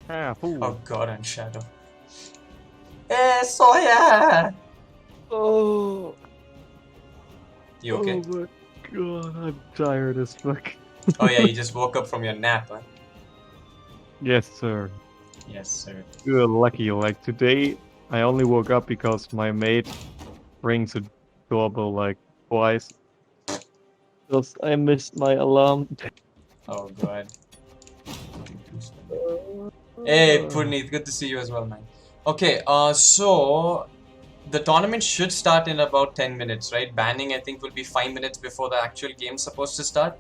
Ah, Oh fool. god, and Shadow. Hey, Sawyer! Oh, You okay? oh my god, I'm tired as fuck. Oh yeah, you just woke up from your nap, huh? Yes, sir. Yes, sir. You're lucky. Like today, I only woke up because my mate rings the doorbell like twice. Because I missed my alarm. Oh god. Hey, Puneet, good to see you as well, man. Okay, so the tournament should start in about 10 minutes, right? Banning, I think, will be 5 minutes before the actual game's supposed to start.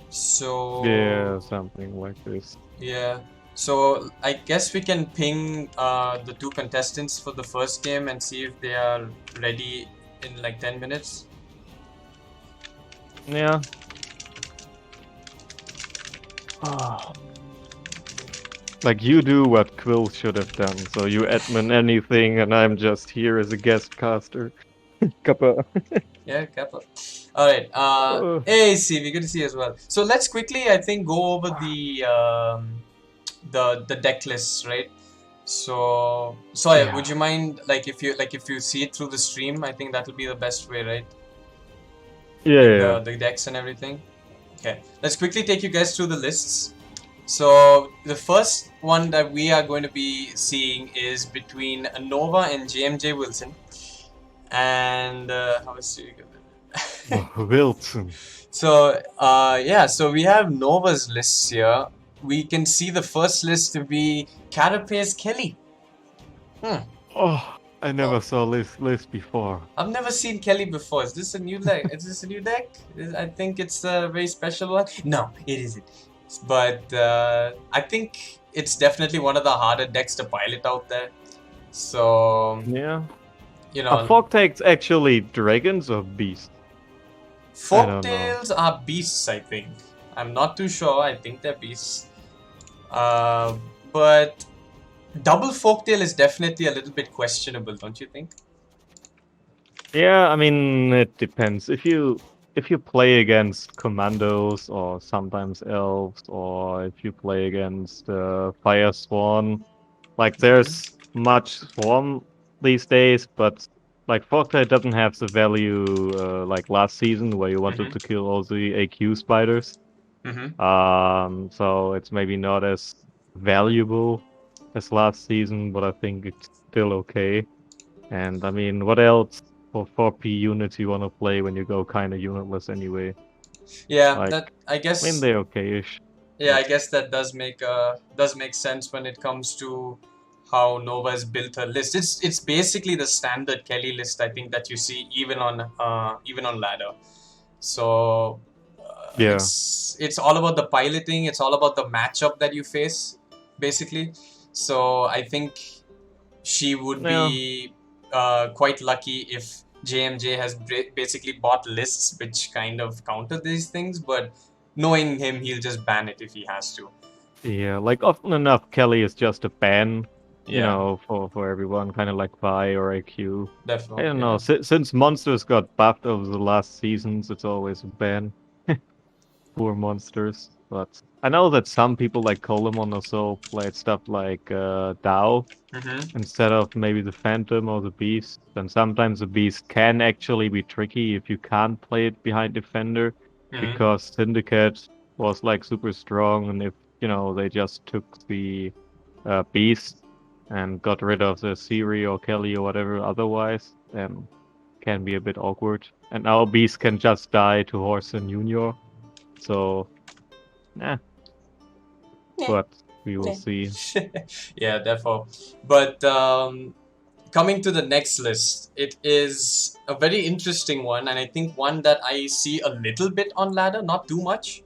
So, Yeah, something like this. yeah. So, I guess we can ping the two contestants for the first game and see if they are ready in like 10 minutes. Yeah. Ah. Like you do what Quill should have done. So you admin anything, and I'm just here as a guest caster. Kappa. Yeah, Kappa. Alright, Uh, hey, CV, good to see you as well. So, let's quickly, I think, go over the deck lists, right? So, Sawyer, would yeah. you mind if you see it through the stream? I think that'll be the best way, right? Yeah, Like yeah. the decks and everything. Okay, let's quickly take you guys through the lists. So the first one that we are going to be seeing is between Nova and JMJWilson, and how is it? Wilson. So yeah, so we have Nova's lists here. We can see the first list to be Carapace Kelly. Hmm. Oh, I Oh, never saw this list before. I've never seen Kelly before. Is this a new deck? Is this a new deck? I think it's a very special one. No, it isn't. But I think it's definitely one of the harder decks to pilot out there. So, Yeah. you Are know, fog tags actually dragons or beasts? I don't know. folktales are beasts, I think. I'm not too sure. I think they're beasts. But double folktale is definitely a little bit questionable, don't you think? Yeah, I mean it depends. If you play against commandos or sometimes elves, or if you play against fire sworn, like there's much swarm these days, but like Fortnite doesn't have the value like last season where you wanted Mm-hmm. to kill all the AQ spiders. Mm-hmm. So it's maybe not as valuable as last season, but I think it's still okay. And I mean, what else for 4P units you want to play when you go kind of unitless anyway? Yeah, Like, that I I mean, guess. they're okay-ish, Yeah, I but guess that does make sense when it comes to how Nova has built her list. It's basically the standard Kelly list I think that you see even on ladder. So yeah. it's all about the piloting. It's all about the matchup that you face, basically. So I think she would Yeah, be quite lucky if JMJ has basically bought lists which kind of counter these things, but knowing him, he'll just ban it if he has to. yeah. Like often enough, Kelly is just a ban, Yeah, for everyone, kind of like Vi or AQ. I definitely. don't know. Yeah. Since monsters got buffed over the last seasons, it's always a ban. Poor monsters. But I know that some people like Colemon or so played stuff like Dao Mm-hmm. instead of maybe the Phantom or the Beast. And sometimes the Beast can actually be tricky if you can't play it behind Defender, Mm-hmm. because Syndicate was like super strong, and if they just took the Beast and got rid of the Siri or Kelly or whatever otherwise, then can be a bit awkward. And now Beast can just die to Horse and Junior. So, yeah, Yeah. but we will Yeah. see. Yeah, therefore. But coming to the next list, it is a very interesting one, and I think one that I see a little bit on ladder, not too much.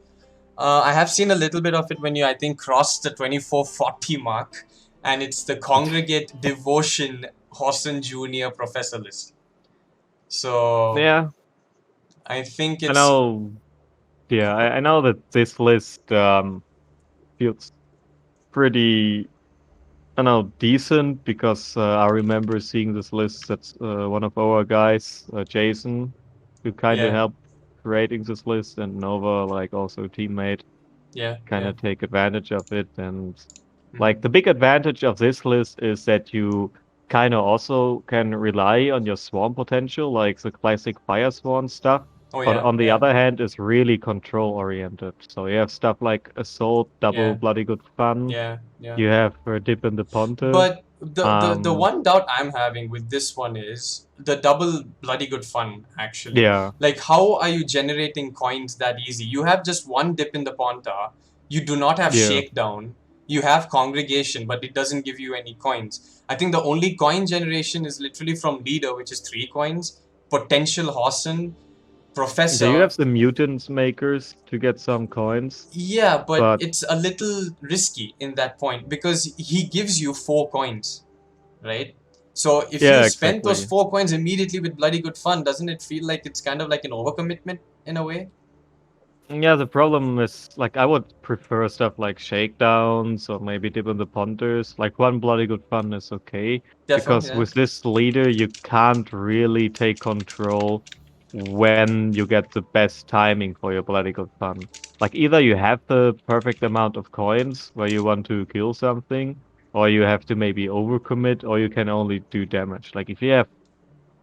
I have seen a little bit of it when you, I think, cross the 2440 mark, and it's the Congregate Devotion Horson Jr. Professor list. So Yeah, I think I it's. know. Yeah, I know that this list feels pretty, I know, decent because I remember seeing this list that one of our guys, Jason, who kind of Yeah. helped creating this list, and Nova, like also a teammate. Yeah, kind yeah. of take advantage of it. And like Mhm. the big advantage of this list is that you kind of also can rely on your swarm potential, like the classic fire swarm stuff. Oh But yeah, on the yeah, other hand, it's really control oriented. So you have stuff like assault, double yeah, bloody good fun. yeah, yeah. You have dip in the ponte. But the Um, one doubt I'm having with this one is the double bloody good fun, actually. yeah, Like, how are you generating coins that easy? You have just one dip in the Ponta, you do not have yeah. shakedown, you have congregation, but it doesn't give you any coins. I think the only coin generation is literally from leader, which is 3 coins, potential Horson, So you professor. have the mutants makers to get some coins, Yeah, but but it's a little risky in that point because he gives you 4 coins, right? So if you yeah, spend those exactly. 4 coins immediately with bloody good fun, doesn't it feel like it's kind of like an overcommitment in a way? Yeah, the problem is like I would prefer stuff like shakedowns or maybe dip in the ponters. Like one bloody good fun is okay Therefore, because yeah. with this leader you can't really take control when you get the best timing for your bloody good fun. Like either you have the perfect amount of coins where you want to kill something, or you have to maybe overcommit, or you can only do damage. Like if you have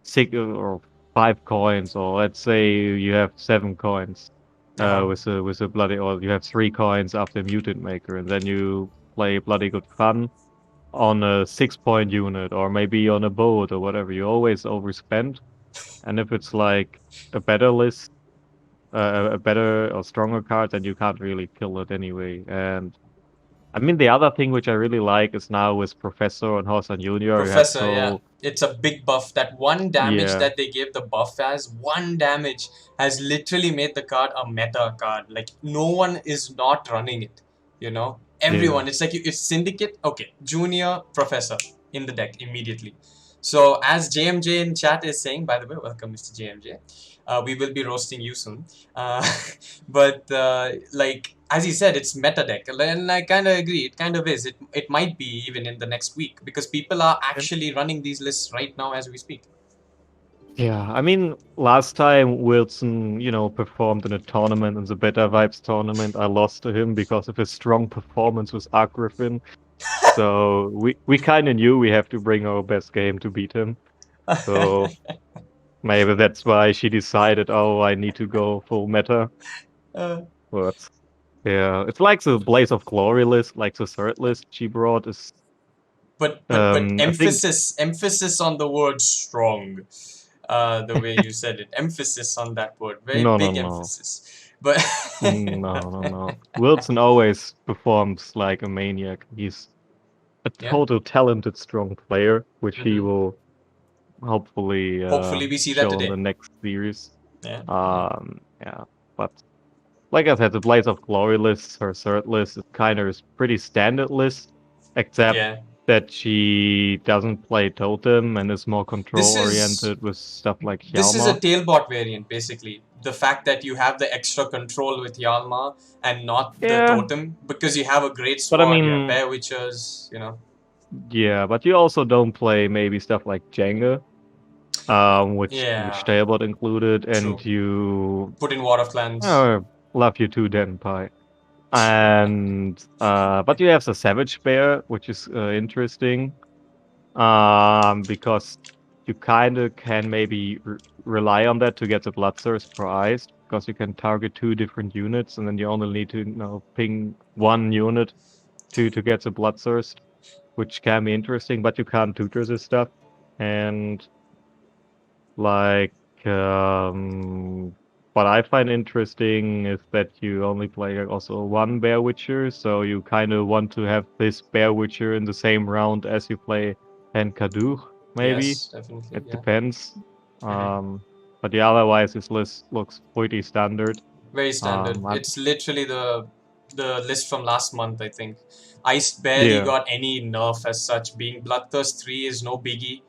6 or 5 coins, or let's say you have 7 coins, Uh-huh. with a bloody, or you have 3 coins after mutant maker, and then you play bloody good fun on a 6 point unit, or maybe on a boat or whatever. You always overspend, and if it's like a better list, a better or stronger card, then you can't really kill it anyway. And I mean, the other thing which I really like is now with Professor and Horse and Junior, you have Professor, yeah. so It's a big buff. That one damage yeah, that they gave the buff as, one damage has literally made the card a meta card. Like, no one is not running it, you know? yeah. Everyone. It's like, it's Syndicate, okay, Junior, Professor in the deck immediately. So, as JMJ in chat is saying, by the way, welcome, Mr. JMJ. We will be roasting you soon. Uh, but like as he said, it's meta deck, and I kind of agree. It kind of is. It might be even in the next week because people are actually running these lists right now as we speak. Yeah, I mean, last time Wilson, performed in a tournament, in the Better Vibes tournament, I lost to him because of his strong performance with Arc Griffin. So we kind of knew we have to bring our best game to beat him. So maybe that's why she decided, oh, I need to go full meta. uh, But yeah, it's like the Blaze of Glory list, like the third list she brought is, but I think, emphasis on the word strong. The way you said it, emphasis on that word, very no, no, big no. emphasis. But No, no, no. Wilson always performs like a maniac. He's a yeah. total talented, strong player, which he Hmm. will hopefully Hopefully we see that show in the today. next series. Yeah, yeah. Yeah, but like I said, the Blaze of Glory list, her third list, is kind of a pretty standard list, except Yeah. that she doesn't play totem and is more control This is oriented with stuff like This is a Hjalmar. tailbot variant, basically. The fact that you have the extra control with Yalma and not the Yeah, totem, because you have a great but I sword, you have mean, Bear Witchers. yeah, but you also don't play maybe stuff like Jenga, which Yeah, Talbot included, and true. you Put in War of Clans. uh, love you too, Den Pie. And but you have the Savage Bear, which is interesting, because you kind of can maybe rely on that to get the Bloodthirst prize, because you can target 2 different units, and then you only need to ping 1 unit to get the Bloodthirst, which can be interesting, but you can't tutor this stuff. And like, what I find interesting is that you only play also one Bear Witcher, so you kind of want to have this Bear Witcher in the same round as you play Kadur, maybe. Yes, definitely. It Yeah. depends. Hmm. But yeah, otherwise this list looks pretty standard. Very standard. I'm, It's literally the list from last month, I think. Ice barely yeah, got any nerf as such. Being Bloodthirst 3 is no biggie.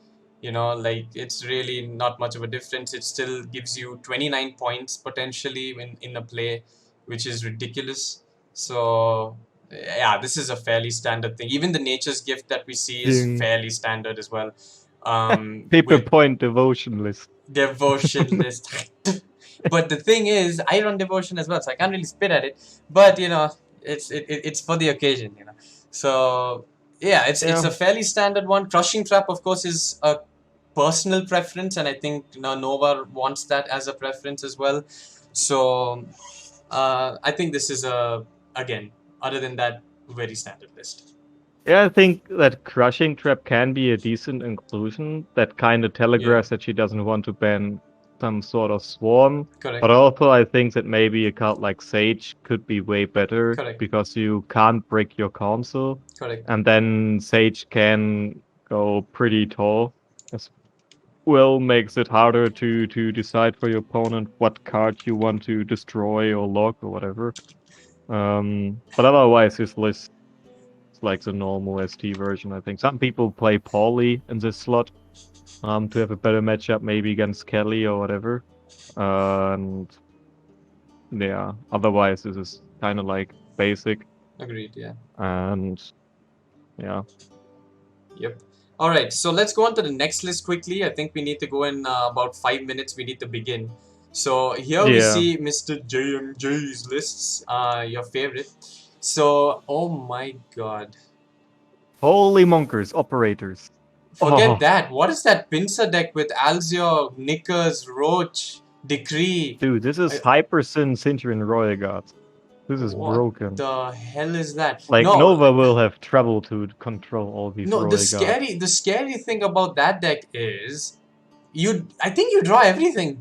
Like it's really not much of a difference. It still gives you 29 points potentially in a play, which is ridiculous. So, yeah, this is a fairly standard thing. Even the Nature's Gift that we see is Ding. fairly standard as well. Paper With point devotion list. devotion list. But the thing is, I run devotion as well, so I can't really spit at it. But It's for the occasion, you know. So yeah, it's Yeah. a fairly standard one. Crushing Trap, of course, is a personal preference, and I think Nova wants that as a preference as well. So I think this is a, again, other than that, very standard list. Yeah, I think that Crushing Trap can be a decent inclusion that kind of Yeah, telegraphs that she doesn't want to ban some sort of swarm. But correct, also, I think that maybe a card like Sage could be way better correct, because you can't break your console, correct. and then Sage can go pretty tall. As well, makes it harder to decide for your opponent what card you want to destroy or lock or whatever. But otherwise, his list like the normal ST version, I think. Some people play Pauly in this slot to have a better matchup, maybe against Kelly or whatever. And yeah, otherwise this is kind of like basic. Agreed. Yeah. And yeah, Yep. All right. So let's go on to the next list quickly. I think we need to go in about 5 minutes. We need to begin. So here we yeah. see Mr. JMJ's lists. Your favorite. So, oh my God. Holy monkers, operators. Forget Oh, that. What is that pincer deck with Alzio, Knickers, Roach, Decree? dude, this is I, Hypersyn Sintian Royal Guards. This is what broken. the hell is that? Like No, Nova will have trouble to control all these no. The Royal Guards. scary thing about that deck is you. I think you draw everything.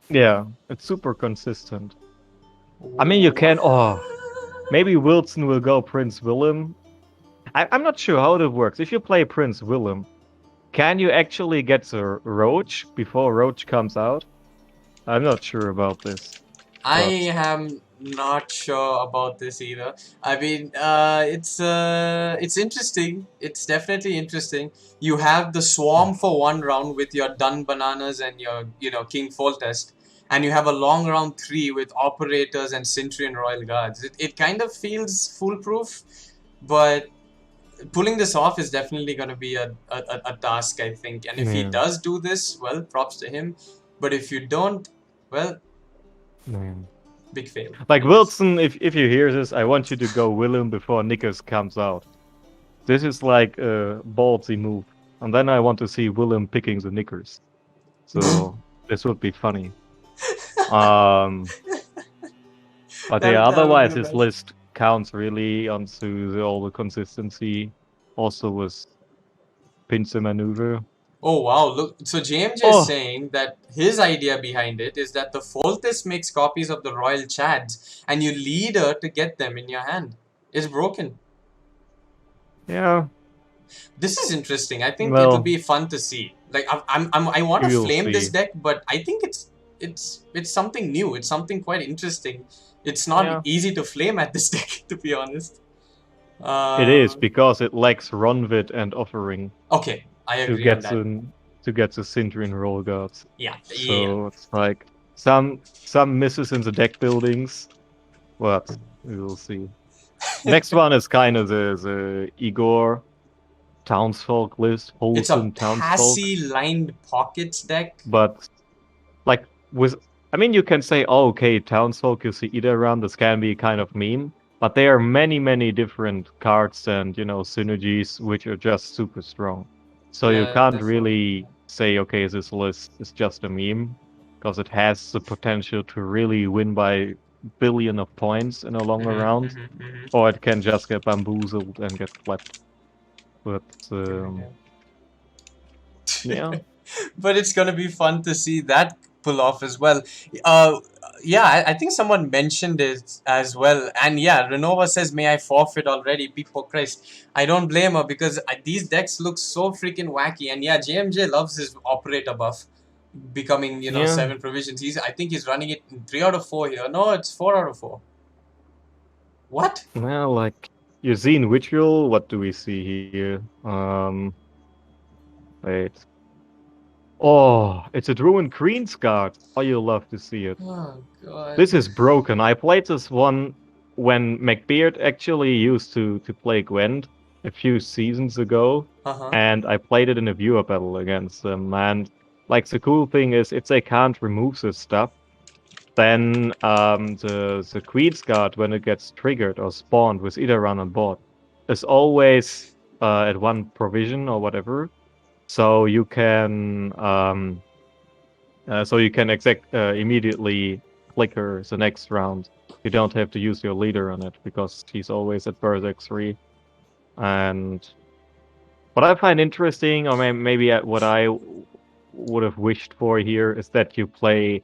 Yeah, it's super consistent. I mean, you can. Oh, maybe Wilson will go Prince Willem. I'm not sure how it works. If you play Prince Willem, can you actually get the Roach before Roach comes out? I'm not sure about this. I But am not sure about this either. I mean, it's interesting. It's definitely interesting. You have the swarm for one round with your Dun Bananas and your, King Foltest, and you have a long round 3 with Operators and Centurion Royal Guards. It kind of feels foolproof, but pulling this off is definitely going to be a task, I think. And if he yeah, does do this, well, props to him. But if you don't, well, yeah. big fail. Like I guess. Wilson, if you hear this, I want you to go Willem before Nickers comes out. This is like a ballsy move. And then I want to see Willem picking the Knickers. So this would be funny. Um, but yeah, That would be otherwise the his best. list counts really onto all the consistency. Also with pincer maneuver. Oh wow, look, so JMJ is Oh, saying that his idea behind it is that the Foltest makes copies of the Royal Chads and you lead her to get them in your hand. It's broken. yeah. This is interesting. I think it'll Well, be fun to see. Like I want to you'll flame this see. deck, but I think it's something new. It's something quite interesting. It's not Yeah. easy to flame at this deck, to be honest. It is Uh, because it lacks Ronvit and Offering okay, I to agree on get that. the Sindrin roll guards. Yeah, yeah. So it's like some misses in the deck buildings, but we will see. Next one is kind of the Igor Townsfolk list, It's a wholesome Townsfolk. passy lined pockets deck. But like with, I mean, you can say, oh, okay, Townsfolk is the either round. This can be kind of meme, but there are many different cards and synergies which are just super strong. So you Yeah, can't therefore. really say, okay, this list is just a meme, because it has the potential to really win by billion of points in a longer round, or it can just get bamboozled and get clapped. But yeah, But it's gonna be fun to see that pull off as well. Uh, yeah, I think someone mentioned it as well. And yeah, Renova says, "May I forfeit already?" People, Christ, I don't blame her because these decks look so freaking wacky. And yeah, JMJ loves his operator buff, becoming yeah. 7 provisions. I think he's running it in 3 out of 4 here. No, it's 4 out of 4. What? Well, like you've seen Ritual. What do we see here? Wait. Oh, it's a Druid Green's card. Oh, you'll love to see it. Oh God. This is broken. I played this one when McBeard actually used to play Gwent a few seasons ago, Uh-huh. and I played it in a viewer battle against them. And like the cool thing is, if they can't remove this stuff, then the Queen's Guard, when it gets triggered or spawned with either run on board, is always at one provision or whatever. So you can immediately flicker the next round. You don't have to use your leader on it because he's always at Berserk 3. And what I find interesting, or maybe what I would have wished for here, is that you play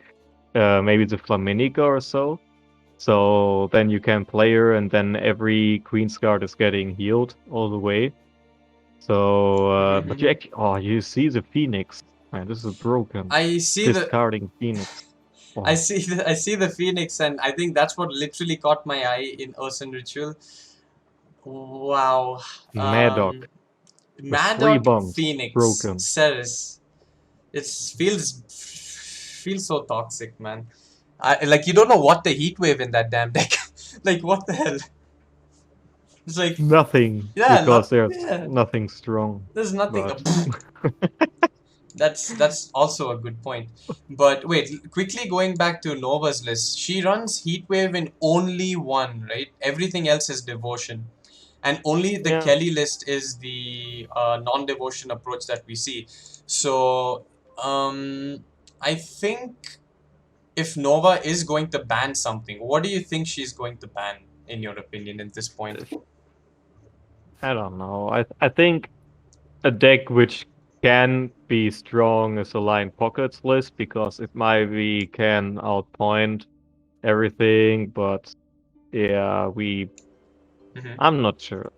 maybe the Flamingo or so. So then you can play her, and then every Queen's Guard is getting healed all the way. So, but you see the Phoenix. Man, this is broken. I see Discarding Phoenix. Oh. I see the Phoenix, and I think that's what literally caught my eye in Urson Ritual. Wow. Maddock. Maddock bombs. Phoenix. Broken. Ceres. It feels so toxic, man. Like, you don't know what the heat wave in that damn deck. Like, what the hell? It's like nothing. Yeah, because there's nothing strong. There's nothing. But... That's also a good point. But wait, quickly going back to Nova's list, she runs Heatwave in only one, right? Everything else is Devotion. And only the Kelly list is the non-devotion approach that we see. So, I think if Nova is going to ban something, what do you think she's going to ban, in your opinion, at this point? I don't know. I think a deck which can be strong is a Line Pockets list because it maybe can outpoint everything, but yeah, I'm not sure.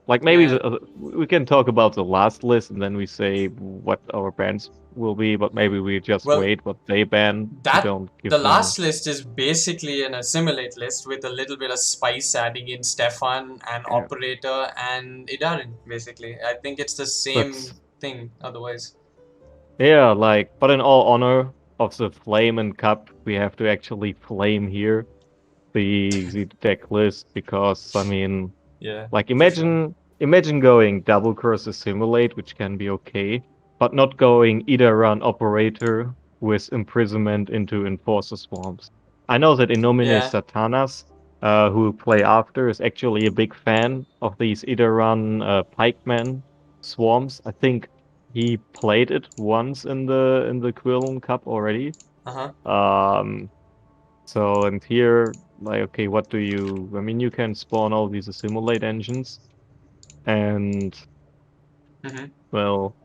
Like maybe we can talk about the last list and then we say what our bans will be, but maybe we just wait what they ban. The last list is basically an assimilate list with a little bit of spice, adding in Stefan and Operator and Idarin, basically. I think it's the same thing otherwise. Yeah, but in all honor of the Flame and Cup, we have to actually flame here the deck list because, I mean, imagine going double curse assimilate, which can be okay, but not going either run Operator with imprisonment into Enforcer Swarms. I know that Innomine Satanas, who play after, is actually a big fan of these either run Pikeman Swarms. I think he played it once in the Quillen Cup already. So, and here, okay, what do you... I mean, you can spawn all these assimilate engines, and... Well...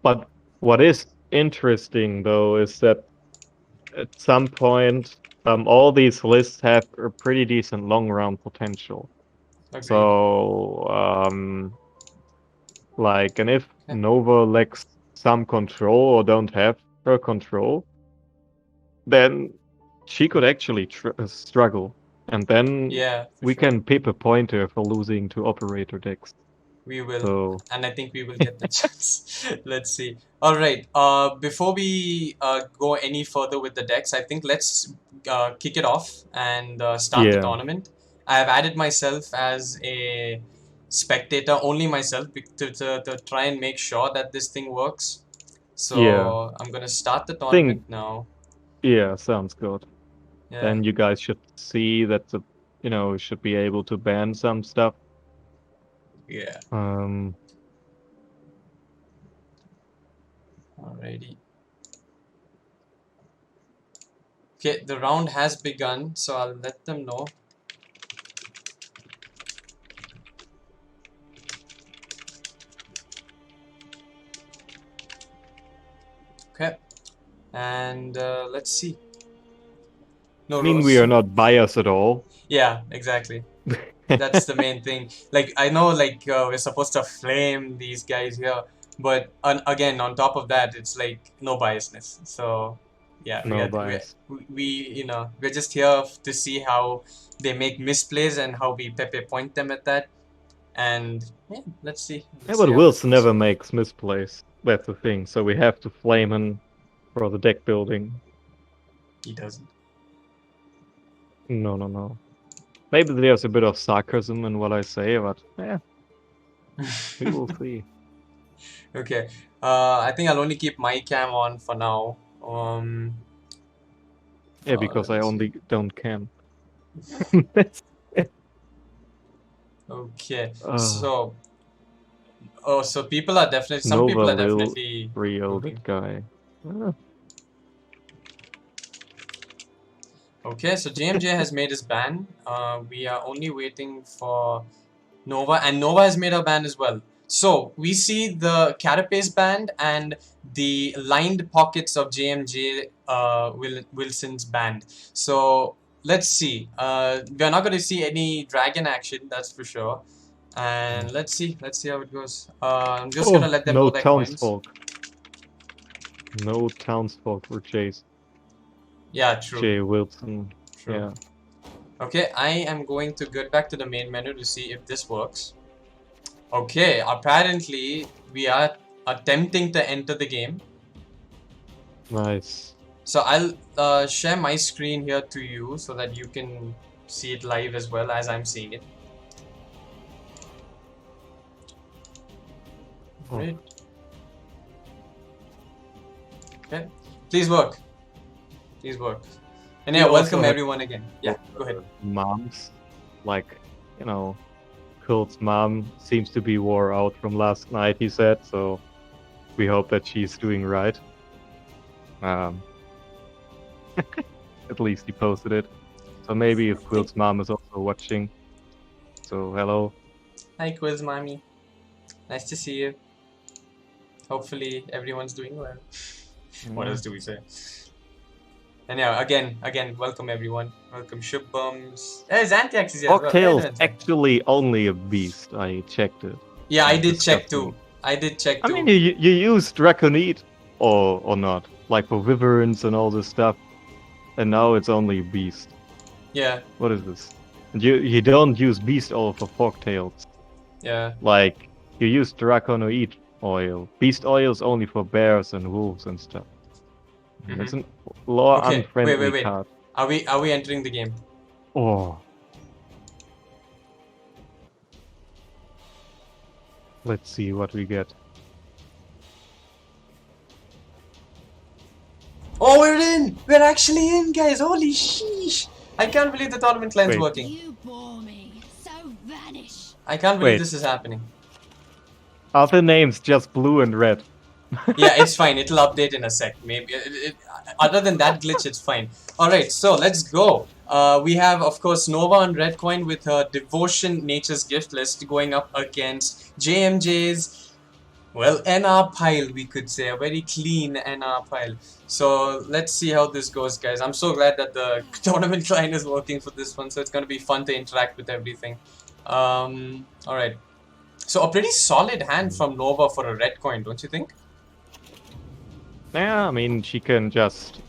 But what is interesting, though, is that at some point, all these lists have a pretty decent long round potential. Agreed. So, and if Nova lacks some control or don't have her control, then she could actually struggle. And then we can pip a pointer for losing to Operator decks. We will, and I think we will get the chance. Let's see. All right. Before we go any further with the decks, I think let's kick it off and start the tournament. I have added myself as a spectator, only myself, to try and make sure that this thing works. So I'm gonna start the tournament now. Yeah, sounds good. Then you guys should see that should be able to ban some stuff. Yeah. Alrighty. Okay, the round has begun, so I'll let them know. Okay, and let's see. No, I mean, we are not biased at all. Yeah, exactly. That's the main thing. Like, I know, we're supposed to flame these guys here, but again, on top of that, it's like no biasness. So, yeah, we're just here to see how they make misplays and how we Pepe point them at that. And yeah, let's see. But Wilson never makes misplays. That's the thing. So we have to flame him for the deck building. He doesn't. No. Maybe there's a bit of sarcasm in what I say, but yeah, we will see. Okay, I think I'll only keep my cam on for now. Yeah, because I let's only don't can. Okay, uh, so so people are definitely, some Nova people are Lil definitely 3-0 moving. that guy. Okay, so JMJ has made his ban. We are only waiting for Nova, and Nova has made her band as well. So we see the Carapace band and the lined pockets of JMJ Wilson's band. So let's see. We're not going to see any dragon action, that's for sure. And let's see how it goes. I'm just gonna Oh, let them no know their coins. townsfolk. No townsfolk for Yeah, true, Wilson. true. Yeah. Okay, I am going to get back to the main menu to see if this works. Okay, apparently we are attempting to enter the game. Nice. So I'll share my screen here to you so that you can see it live as well as I'm seeing it. Great. Okay, please work. Please work. And We yeah, also welcome have everyone again. Yeah, go ahead. moms. Like, you know, Kurt's mom seems to be wore out from last night, he said, so we hope that she's doing right. Um, at least he posted it. So maybe if Quill's mom is also watching. So hello. Hi, Quiz Mommy. Nice to see you. Hopefully everyone's doing well. What else do we say? And yeah, again, welcome everyone. Welcome Shubhams. Hey, Xantiax is here as well. Hey, Fogtail's Xantiax. actually only a beast. I checked it. Yeah, I And did check disgusting. too. I did check I too. mean, you use Draconite or not, like for Wyverns and all this stuff, and now it's only beast. Yeah, What is this? And you don't use beast oil for Fogtails. yeah. Like you use Draconoid oil. Beast oil is only for bears and wolves and stuff. It's an lore Okay, unfriendly wait. card. Are we entering the game? Oh. Let's see what we get. Oh, we're in! We're actually in, guys! Holy sheesh! I can't believe the tournament line's Wait. working. You bore me, so vanish. I can't believe Wait. this is happening. Are the names just blue and red? Yeah, it's fine. It'll update in a sec. Maybe. Other than that glitch, it's fine. Alright, so let's go. We have, of course, Nova on red coin with her Devotion Nature's Gift list going up against JMJ's, well, NR pile, we could say. A very clean NR pile. So let's see how this goes, guys. I'm so glad that the tournament client is working for this one, so it's going to be fun to interact with everything. Alright. So a pretty solid hand from Nova for a red coin, don't you think? Yeah, I mean, she can just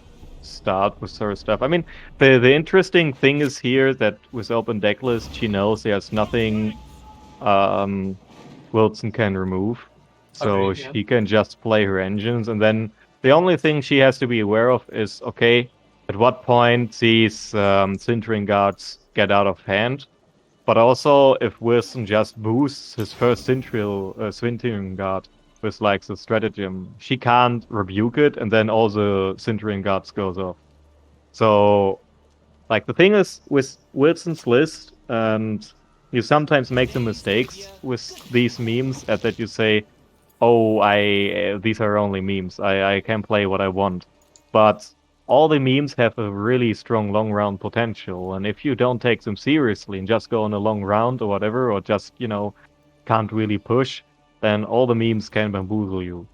start with her stuff. I mean, the interesting thing is here that with open deck list, she knows there's nothing Wilson can remove. So Agreed, yeah. she can just play her engines, and then the only thing she has to be aware of is, okay, at what point these Sintering Guards get out of hand. But also, if Wilson just boosts his first Sintering Guard with like the stratagem, she can't rebuke it, and then all the Sintering Guards goes off. So, like the thing is with Wilson's list, and you sometimes make the mistakes with these memes that you say, "Oh, these are only memes. I can play what I want," but all the memes have a really strong long round potential, and if you don't take them seriously and just go on a long round or whatever, or just can't really push, then all the memes can bamboozle you.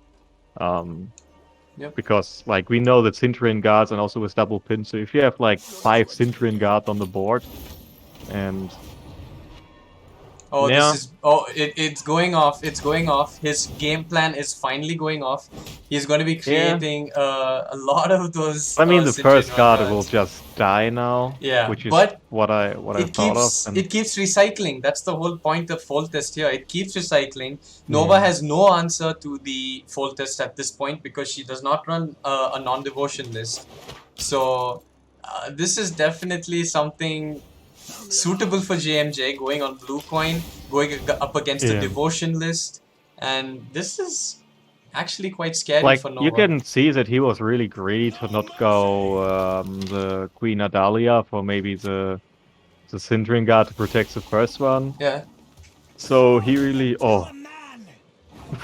Yep. Because like we know that Sintering guards and also with double pin, so if you have like 5 Sintering guards on the board, and Oh, yeah, this is... Oh, it's going off. It's going off. His game plan is finally going off. He's going to be creating a lot of those. I mean the first guard guards. will just die now, Yeah, which is but what I thought of. And it keeps recycling. That's the whole point of Fold Test here. It keeps recycling. Nova has no answer to the Fold Test at this point because she does not run a non-devotion list. So this is definitely something suitable for JMJ, going on blue coin, going up against the devotion list, and this is actually quite scary Like, for Nova. you can see that he was really greedy to not go the Queen Adalia for maybe the Sindring Guard to protect the first one. Yeah. So he really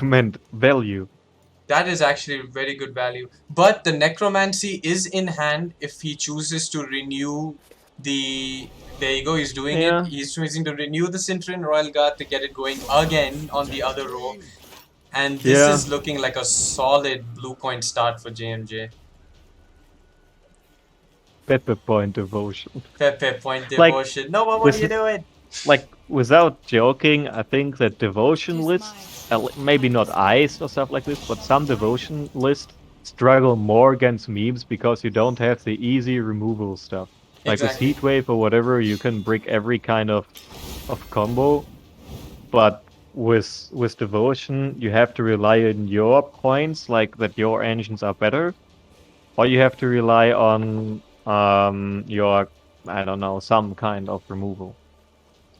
meant value. That is actually very good value. But the necromancy is in hand if he chooses to renew the. There you go, he's doing it. Yeah. He's choosing to renew the Cintran Royal Guard to get it going again on the other row. And this Yeah. is looking like a solid blue point start for JMJ. Pepper Point devotion. Pepe point Like, devotion. Nova, what are you doing? Like, without joking, I think that devotion lists, maybe not ice or stuff like this, but some devotion lists struggle more against memes because you don't have the easy removal stuff. Like Exactly. with Heatwave or whatever, you can brick every kind of combo, but with devotion, you have to rely on your points, like that your engines are better, or you have to rely on your, I don't know, some kind of removal.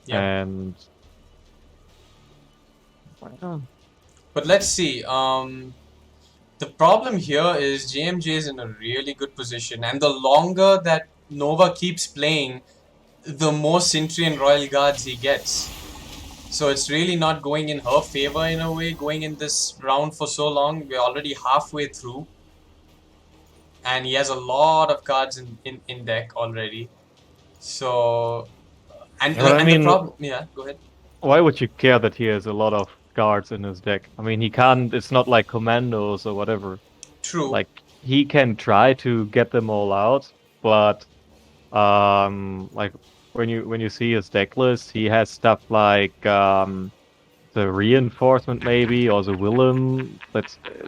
Yeah. And But let's see. The problem here is JMJ is in a really good position, and the longer that Nova keeps playing, the more Sentry and Royal Guards he gets. So it's really not going in her favor in a way, going in this round for so long. We're already halfway through. And he has a lot of cards in deck already. So... And, But I and mean, the problem... Yeah, go ahead. why would you care that he has a lot of guards in his deck? I mean, he can't. It's not like commandos or whatever. True. Like, he can try to get them all out, but like when you see his deck list, he has stuff like the reinforcement maybe, or the Willem.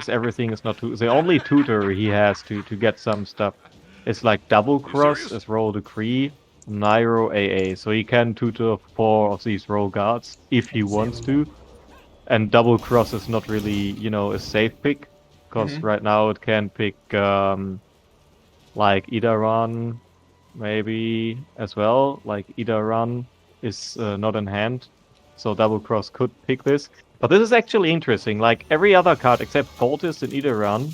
Everything is not the only tutor he has to get some stuff. It's like double cross is roll decree, Nairo AA, so he can tutor 4 of these roll guards if he wants to. And double cross is not really, a safe pick, because right now it can pick like Idaran maybe as well. Like Idaran is not in hand, so double cross could pick this. But this is actually interesting. Like every other card except Cultist in Idaran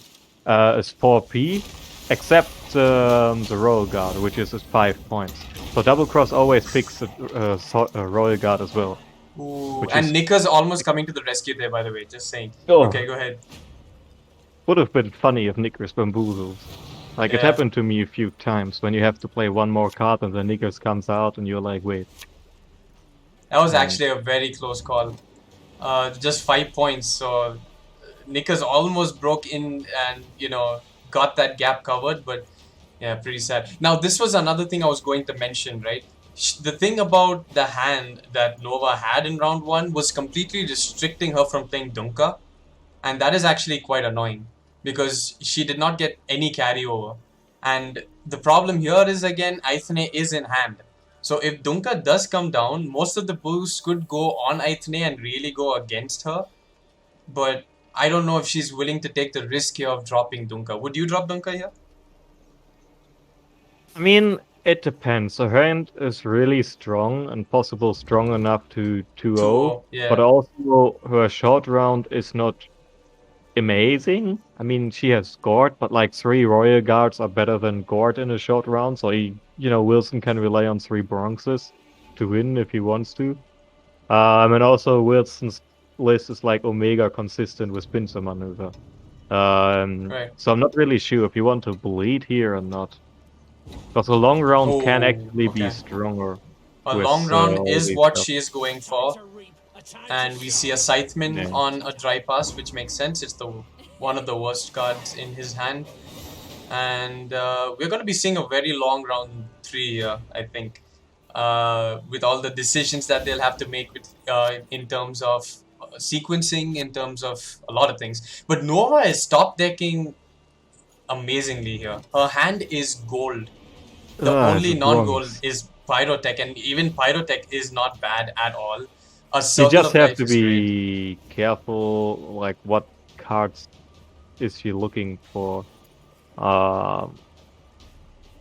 is 4p, except the Royal Guard, which is 5 points. So double cross always picks a Royal Guard as well. Ooh, and Nika's almost coming to the rescue there, by the way. Just saying. Oh. Okay, go ahead. Would have been funny if Nickers bamboozles. Like, it happened to me a few times when you have to play one more card and then Nickers comes out and you're like, wait. That was actually a very close call. Just 5 points, so Nickers almost broke in and, got that gap covered, but yeah, pretty sad. Now, this was another thing I was going to mention, right? The thing about the hand that Nova had in round 1 was completely restricting her from playing Dunka. And that is actually quite annoying because she did not get any carryover. And the problem here is, again, Aithne is in hand. So if Dunka does come down, most of the boosts could go on Aithne and really go against her. But I don't know if she's willing to take the risk here of dropping Dunka. Would you drop Dunka here? I mean, it depends. Her hand is really strong and possible strong enough to 2-0. Yeah. But also her short round is not amazing. I mean, she has Gord, but like 3 Royal Guards are better than Gord in a short round. So Wilson can rely on 3 Bronxes to win if he wants to. And also Wilson's list is like Omega consistent with pincer maneuver. Right. So I'm not really sure if you want to bleed here or not. Because a long round can actually be stronger. A long round is what she is going for. And we see a Scytheman on a dry pass, which makes sense. It's one of the worst cards in his hand. And we're going to be seeing a very long round 3 here, I think. With all the decisions that they'll have to make with, in terms of sequencing, in terms of a lot of things. But Nova is top decking amazingly here. Her hand is gold. The only non-gold is Pyrotech, and even Pyrotech is not bad at all. You just have to be careful, like what cards is she looking for.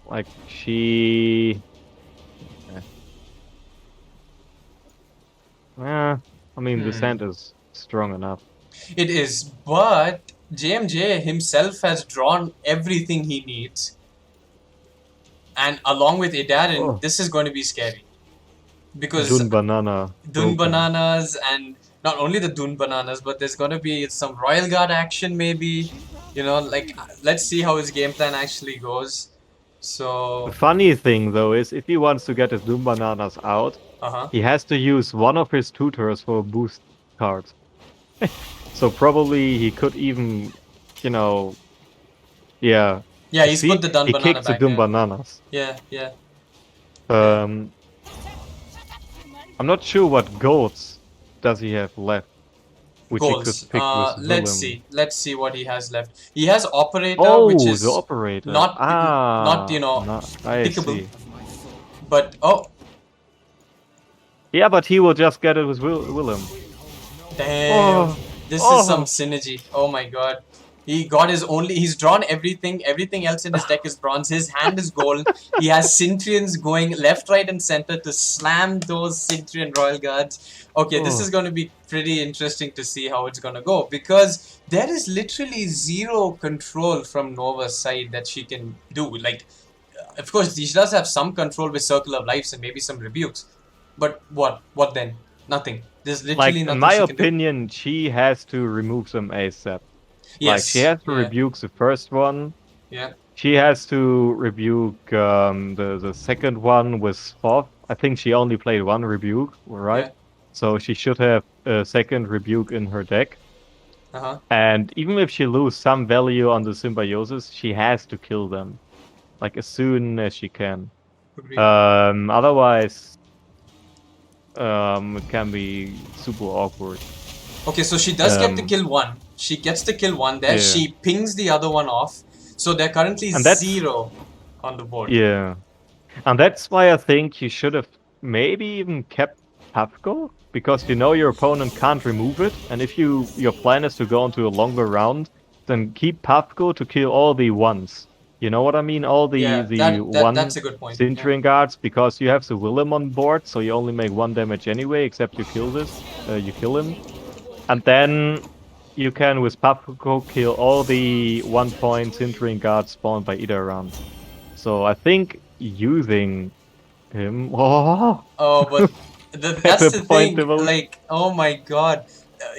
Like she... I mean, Descent is strong enough. It is, but JMJ himself has drawn everything he needs. And along with Idarin, Oh. this is going to be scary. Because Dun Banana. Dun broken. Bananas, and not only the Dun Bananas, but there's going to be some Royal Guard action maybe. You know, like, let's see how his game plan actually goes. The So, funny thing, though, is if he wants to get his Doom Bananas out, uh-huh. he has to use one of his tutors for a boost card. So probably he could even, you know, yeah. Yeah, he's See, put the Dun he Banana kicks the back Doom there. Bananas. Yeah, yeah. Um, I'm not sure what golds does he have left, which he could Goals. pick with Let's Willem. see. Let's see what he has left. He has Operator, which Oh, the is operator. not Ah, you know, I pickable. see. But Yeah, but he will just get it with Willem. damn, Oh, this oh. is some synergy. Oh my god. He got his only. He's drawn everything. Everything else in his deck is bronze. His hand is gold. He has Centurions going left, right, and center to slam those Centurion Royal Guards. Okay, this Oh. is going to be pretty interesting to see how it's going to go, because there is literally zero control from Nova's side that she can do. Like, of course, she does have some control with Circle of Lives and maybe some rebukes. But what? What then? Nothing. There's literally Like, nothing in my she can do. opinion, she has to remove them ASAP. Yes. Like, she has to yeah. rebuke the first one. Yeah. She has to rebuke the second one with Thoth. I think she only played one rebuke, right? Yeah. So she should have a second rebuke in her deck. Uh-huh. And even if she loses some value on the symbiosis, she has to kill them, like as soon as she can. Agreed. Otherwise, it can be super awkward. Okay, so she does get to Um, kill one. She gets to kill one there. Yeah. She pings the other one off. So they're currently And that's- 0 on the board. Yeah, and that's why I think you should have maybe even kept Pavko, because you know your opponent can't remove it, and if your plan is to go into a longer round, then keep Pavko to kill all the ones. You know what I mean? All the Yeah, one that's a good point. Centurion guards, because you have the Willem on board, so you only make 1 damage anyway, except you kill you kill him, and then you can with Pavko kill all the 1-point Centurion guards spawned by either round. So I think using him. Oh, But that's the thing. Point of- Like, oh my god.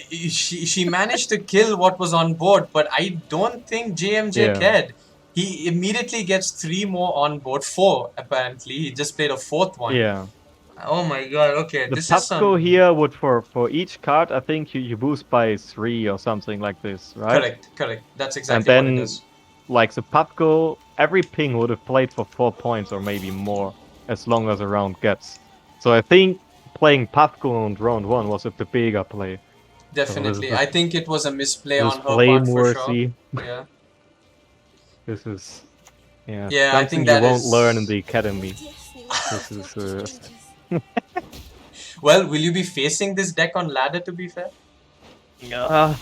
She managed to kill what was on board, but I don't think JMJ Yeah. cared. He immediately gets 3 more on board. 4, apparently. He just played a 4th one. yeah. Oh my god, okay. The This is Pavko some... here would for each card, I think you boost by 3 or something like this, right? Correct. That's And exactly then, what it is. like the Pavko, every ping would have played for 4 points or maybe more, as long as a round gets. So I think playing Pavko on round 1 was a bigger play. Definitely. is- I think it was a misplay This on her play part for sure. mercy. Yeah. This is Yeah, I something think you that won't is- learn in the academy. This is Well, will you be facing this deck on ladder, to be fair? Yeah.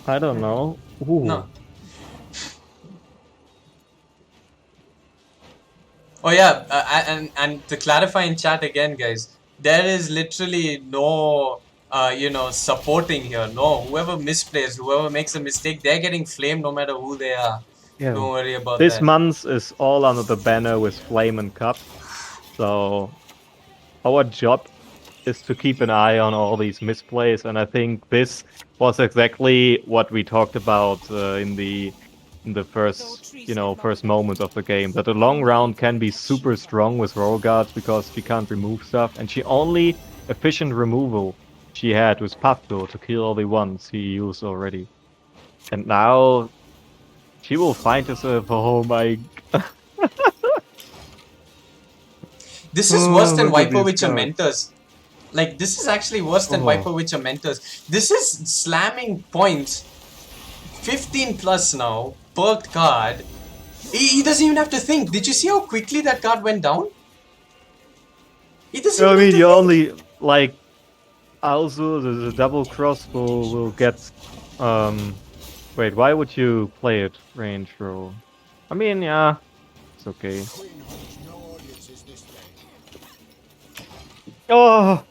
I don't know. Ooh. No. Oh yeah, and to clarify in chat again, guys, there is literally no supporting here. No, whoever misplays, whoever makes a mistake, they're getting flamed no matter who they are. Yeah. Don't worry about This that. month is all under the banner with Flame and Cup. So our job is to keep an eye on all these misplays, and I think this was exactly what we talked about in the first moments of the game. That a long round can be super strong with roll guards because she can't remove stuff, and she only efficient removal she had with Pavko to kill all the ones he used already. And now she will find herself. Oh my! This is worse than look at Viper these Witcher cards. Mentors. Like, this is actually worse than Oh. Viper Witcher Mentors. This is slamming points. 15 plus now, per card. He doesn't even have to think. Did you see how quickly that card went down? He doesn't I even mean, have to you think. only like also the double cross will get. Wait, why would you play it range roll? I mean, yeah, it's okay. Oh,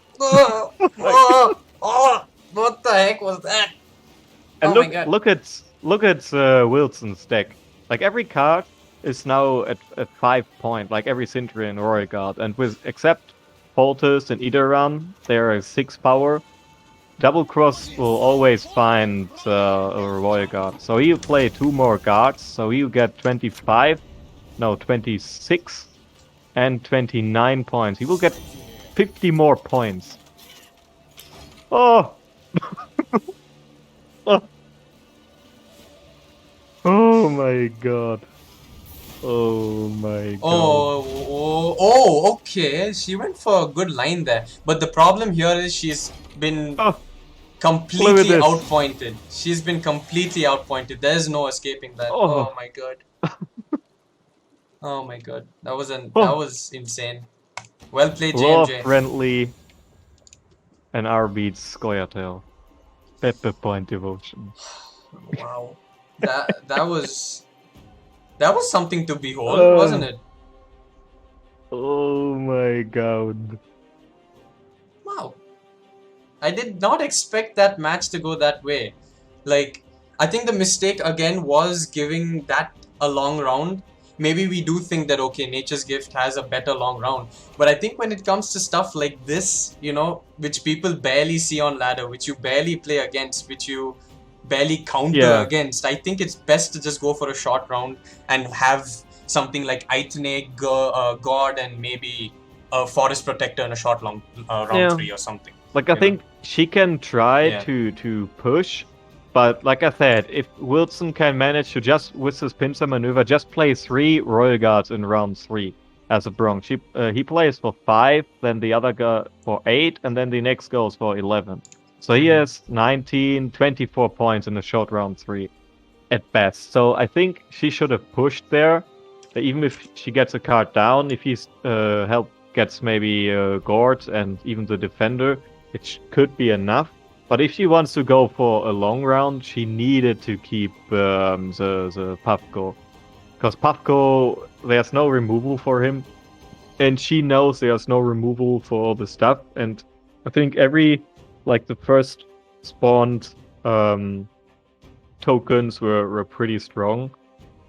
What the heck was that? and Oh my god. look at Wilson's deck. Like every card is now at 5 point. Like every Sentry and Royal Guard, and with except Polters and either run, they're a 6 power. Double Cross will always find a Royal Guard. So you play 2 more guards, so you get 25, no 26, and 29 points. He will get 50 more points. Oh! Oh. Oh my god. Oh my god. Okay. She went for a good line there. But the problem here is she's been Oh, completely this. outpointed. She's been completely outpointed. There's no escaping that. Oh. Oh my god. Oh my god. That Oh. was insane. Well played, Law JMJ. friendly and R beats Scoia'tael. Pepper Point Devotion. Wow. That was something to behold, Uh. wasn't it? Oh my god. Wow. I did not expect that match to go that way. Like, I think the mistake again was giving that a long round. Maybe we do think that, okay, Nature's Gift has a better long round. But I think when it comes to stuff like this, you know, which people barely see on ladder, which you barely play against, which you barely counter against, I think it's best to just go for a short round and have something like Itane, God, and maybe a Forest Protector in a short round 3 or something. Like, I think she can try Yeah. to push, but like I said, if Wilson can manage to just, with his pincer maneuver, just play 3 Royal Guards in round 3 as a bronze. He plays for 5, then the other guy for 8, and then the next goes for 11. So he has 19, 24 points in a short round 3 at best. So I think she should have pushed there. Even if she gets a card down, if he's gets maybe Gord and even the defender, it could be enough. But if she wants to go for a long round, she needed to keep the Puffco. Because Puffco, there's no removal for him. And she knows there's no removal for all the stuff. And I think the first spawned tokens were pretty strong.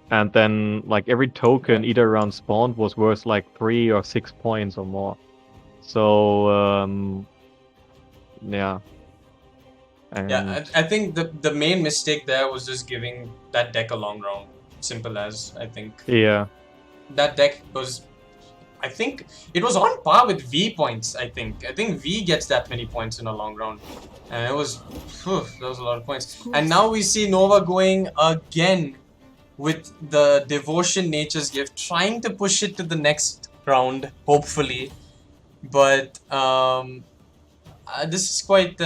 And then, like, every token either round spawned was worth like 3 or 6 points or more. So, yeah. And Yeah, I think the main mistake there was just giving that deck a long round. Simple as, I think. yeah. That deck was, I think, it was on par with V points, I think. I think V gets that many points in a long round. And it was, that was a lot of points. And now we see Nova going again with the Devotion Nature's Gift, trying to push it to the next round, hopefully. But this is quite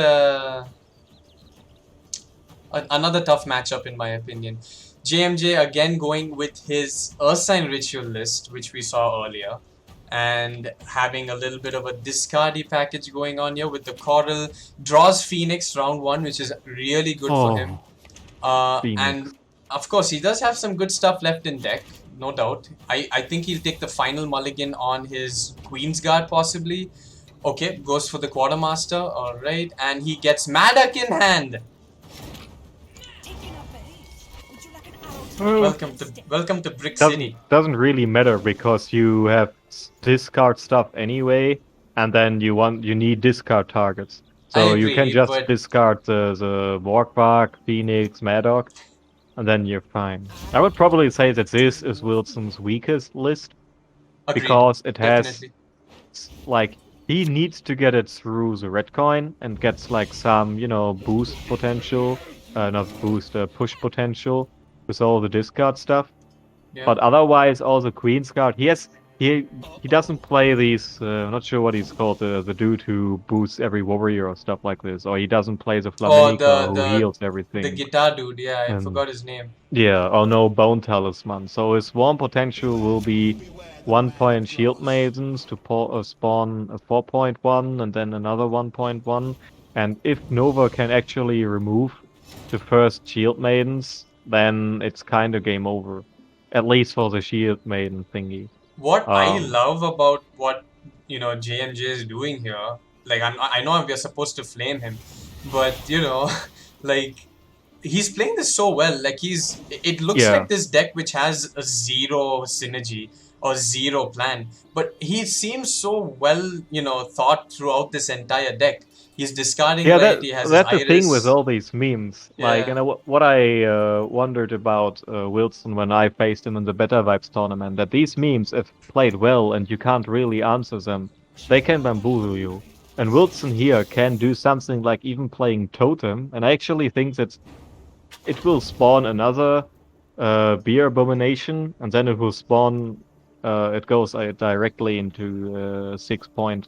another tough matchup in my opinion. JMJ again going with his Ursine Ritual list, which we saw earlier, and having a little bit of a discardy package going on here with the Coral. Draws Phoenix round 1, which is really good for him. And of course, he does have some good stuff left in deck, no doubt. I think he'll take the final mulligan on his Queen's Guard, possibly. Okay, goes for the Quartermaster, alright. And he gets Madak in hand. Welcome to Brick City. Doesn't really matter because you have discard stuff anyway, and then you need discard targets. So you can just discard the Wargbark, Phoenix, Maddock, and then you're fine. I would probably say that this is Wilson's weakest list. Agreed. Because it has, Definitely. like, he needs to get it through the red coin and gets like some, boost potential, not boost, push potential with all the discard stuff. Yeah. But otherwise, all the Queen's Guard, he doesn't play these, I'm not sure what he's called, the dude who boosts every warrior or stuff like this, or he doesn't play the Flaminica who heals everything. The guitar dude, yeah, I forgot his name. Yeah, or no Bone Talisman. So his swarm potential will be 1-point Shield Maidens to spawn a 4.1 and then another 1.1. And if Nova can actually remove the first Shield Maidens, then it's kind of game over. At least for the Shield Maiden thingy. What I love about what JMJ is doing here, like I know we're supposed to flame him, but like he's playing this so well. Like it looks Yeah. like this deck which has a zero synergy or zero plan, but he seems so well, thought throughout this entire deck. He's discarding Yeah, Gwent. He has his that's the thing with Iris. all these memes. Like, Yeah. what I wondered about Wilson when I faced him in the Better Vibes tournament, that these memes, if played well and you can't really answer them, they can bamboozle you. And Wilson here can do something like even playing Totem, and I actually think that it will spawn another Beer Abomination, and then it will spawn. It goes directly into 6 point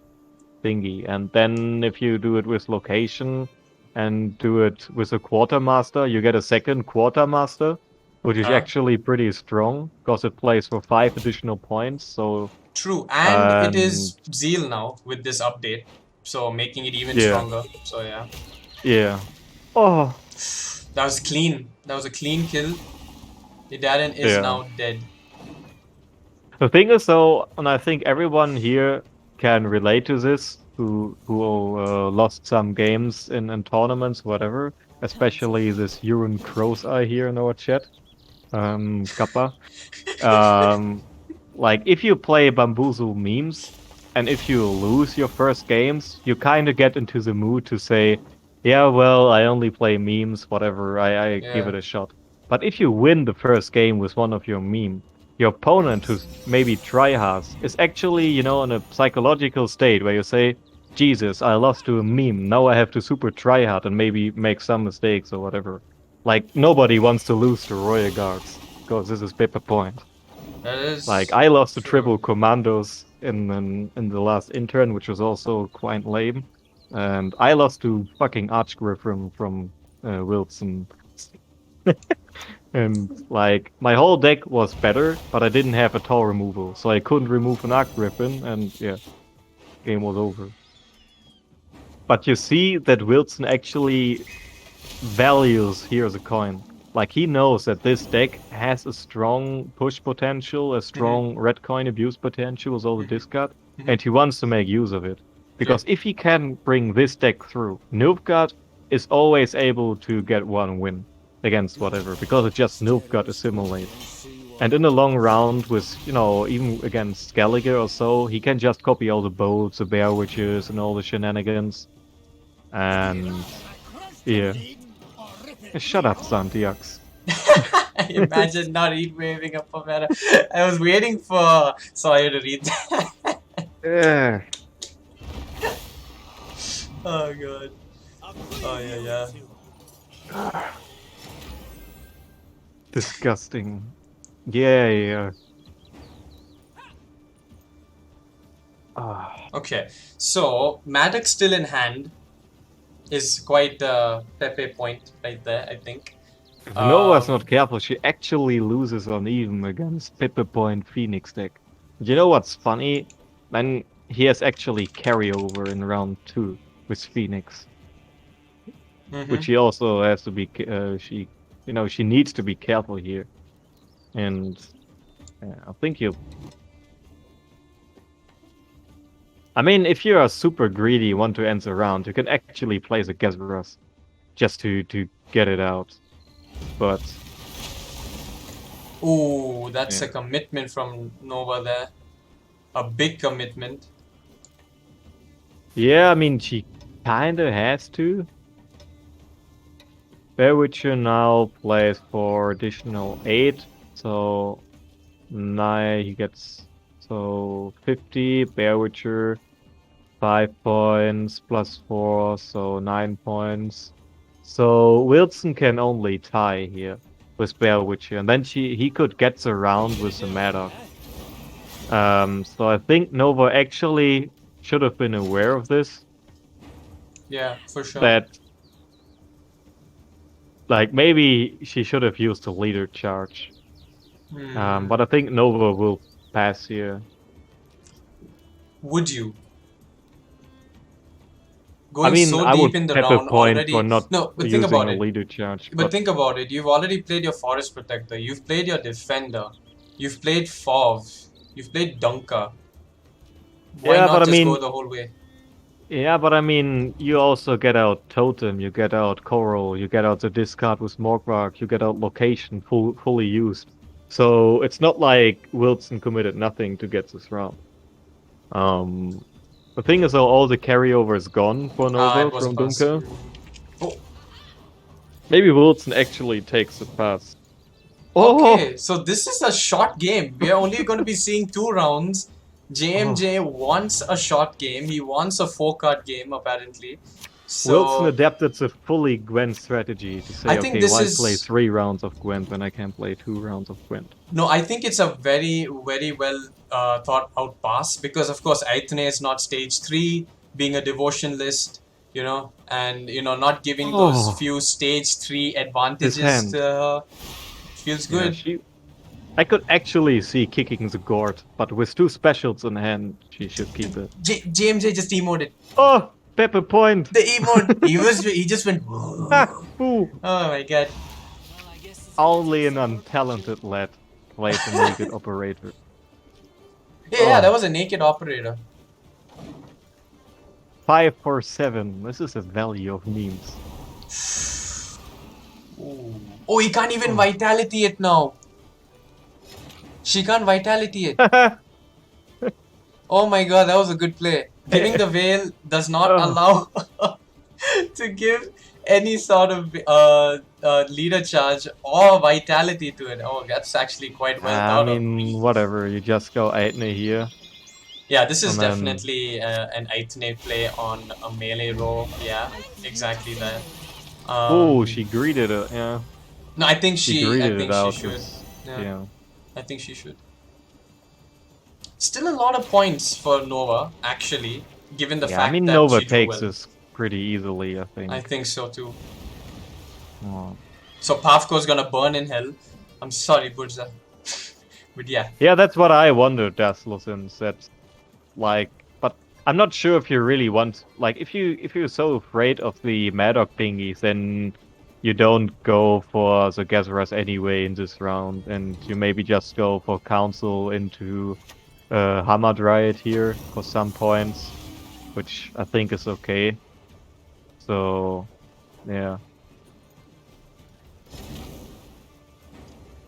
thingy. And then if you do it with location and do it with a quartermaster, you get a second quartermaster, which is Huh? actually pretty strong because it plays for 5 additional points. So True, and it and is Zeal now with this update, so making it even yeah, stronger. So yeah, yeah. Oh, that was clean. That was a clean kill. Idarin is yeah. now dead. The thing is though, and I think everyone here can relate to this, who lost some games in tournaments, whatever. Especially this Urine Crow's Eye here in our chat. Kappa. Um, like if you play bamboozle memes, and if you lose your first games, you kind of get into the mood to say, yeah, well, I only play memes, whatever, I give Yeah. it a shot. But if you win the first game with one of your meme, your opponent who's maybe tryhards is actually, in a psychological state where you say, Jesus, I lost to a meme, now I have to super tryhard and maybe make some mistakes or whatever. Like, nobody wants to lose to Royal Guards, because this is paper point. That Like, is I lost to true. triple commandos in the last intern, which was also quite lame. And I lost to fucking Archgriffin from Wilson. And, like, my whole deck was better, but I didn't have a tall removal, so I couldn't remove an Archgriffin, and yeah, game was over. But you see that Wilson actually values Here's a Coin. Like, he knows that this deck has a strong push potential, a strong red coin abuse potential with all the discard, and he wants to make use of it. Because if he can bring this deck through, Nilfgaard is always able to get one win against whatever, because it's just Nilfgaard assimilate. And in the long round with, even against Skellige or so, he can just copy all the bolts, the bear witches, and all the shenanigans. And yeah. Shut up, Santiax. Imagine not heat waving up a meta. I was waiting for Sawyer to read that. Yeah. Oh god. Oh yeah. Disgusting. Yeah. Okay, so Maddox still in hand is quite a Pepe point right there, I think. If Nova's not careful, she actually loses on even against Pippa Point Phoenix deck. You know what's funny? Then he has actually carryover in round 2 with Phoenix. Which he also has to be, she needs to be careful here. And I think he'll... I mean, if you're a super greedy, want to end the round, you can actually play the Gezras just to get it out. But... Ooh, that's a commitment from Nova there. A big commitment. Yeah, I mean, she kinda has to. Bear Witcher now plays for additional 8, so 9, he gets, so 50, Bear Witcher, 5 points, plus 4, so 9 points. So Wilson can only tie here with Bear Witcher, and then he could get the round with the Maddox. So I think Nova actually should have been aware of this. Yeah, for sure. That, like, maybe she should have used the leader charge. But I think Nova will pass here. Would you? Going so I deep would in the have a round point already. for not No, but think using about a it. leader charge. But think about it. You've already played your Forest Protector. You've played your Defender. You've played Fov. You've played Dunker. Why not just go the whole way? Yeah, but I mean, you also get out Totem, you get out Coral, you get out the discard with Morgvark, you get out Location fully used. So it's not like Wilson committed nothing to get this round. The thing is, though, all the carryover is gone for Nova It was a from pass. Dunker. Oh, Maybe Wilson actually takes the pass. Oh! okay. So this is a short game. We are only going to be seeing 2 rounds. JMJ wants a short game. He wants a 4-card game, apparently. Wilson So adapted the fully Gwent strategy to say, I think okay, this why is play 3 rounds of Gwent when I can play 2 rounds of Gwent? no. I think it's a very well thought out pass because of course Aithne is not stage 3, being a devotion list, and not giving those Oh, few stage 3 his advantages to hand. her feels Yeah, good. I could actually see kicking the gourd, but with 2 specials in hand, she should keep it. JMJ just emoted. Oh, Pepper Point! The emote. He just went. Ha! Ooh! Oh my god. Only an untalented lad plays a naked operator. Yeah, that was a naked operator. 5 for 7. This is the value of memes. Ooh. Oh, he can't even vitality it now. She can't vitality it. Oh my god, that was a good play. Giving the veil does not allow to give any sort of leader charge or vitality to it. Oh, that's actually quite well thought I of. mean, whatever. You just go Aithne here. Yeah, this is And then- definitely an Aithne play on a melee roll. Yeah, exactly that. Oh, she greeted it. Yeah. No, I think She she greeted it out. should. with- Yeah, Yeah. I think she should. Still a lot of points for Nova, actually, given the Yeah, fact I mean, that Nova she drew takes well. this pretty easily, I think. I think so too. Oh. So Pavko's gonna burn in hell. I'm sorry, Burza. But yeah. Yeah, that's what I wondered, Daslos, that, like, but I'm not sure if you really want, like, if you're so afraid of the Maddock thingies, then you don't go for the Gazaras anyway in this round, and you maybe just go for Council into Hamadryad here for some points, which I think is okay. So, yeah.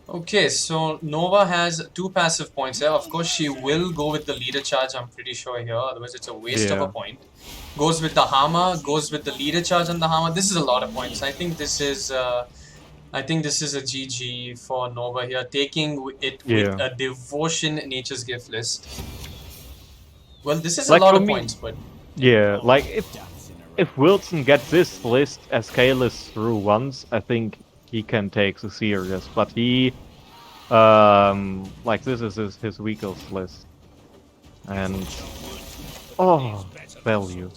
Okay, so Nova has 2 passive points here. Of course, she will go with the leader charge, I'm pretty sure here. Otherwise, it's a waste of a Yeah. point. Goes with the Hama, goes with the leader charge on the Hama. This is a lot of points. I think this is a GG for Nova here, taking it with Yeah. a devotion nature's gift list. Well, this is Like, a lot for of me- points, but Yeah, like, if Wilson gets this list as Kalis through once, I think he can take the serious, but he, like, this is his weakest list. And, value.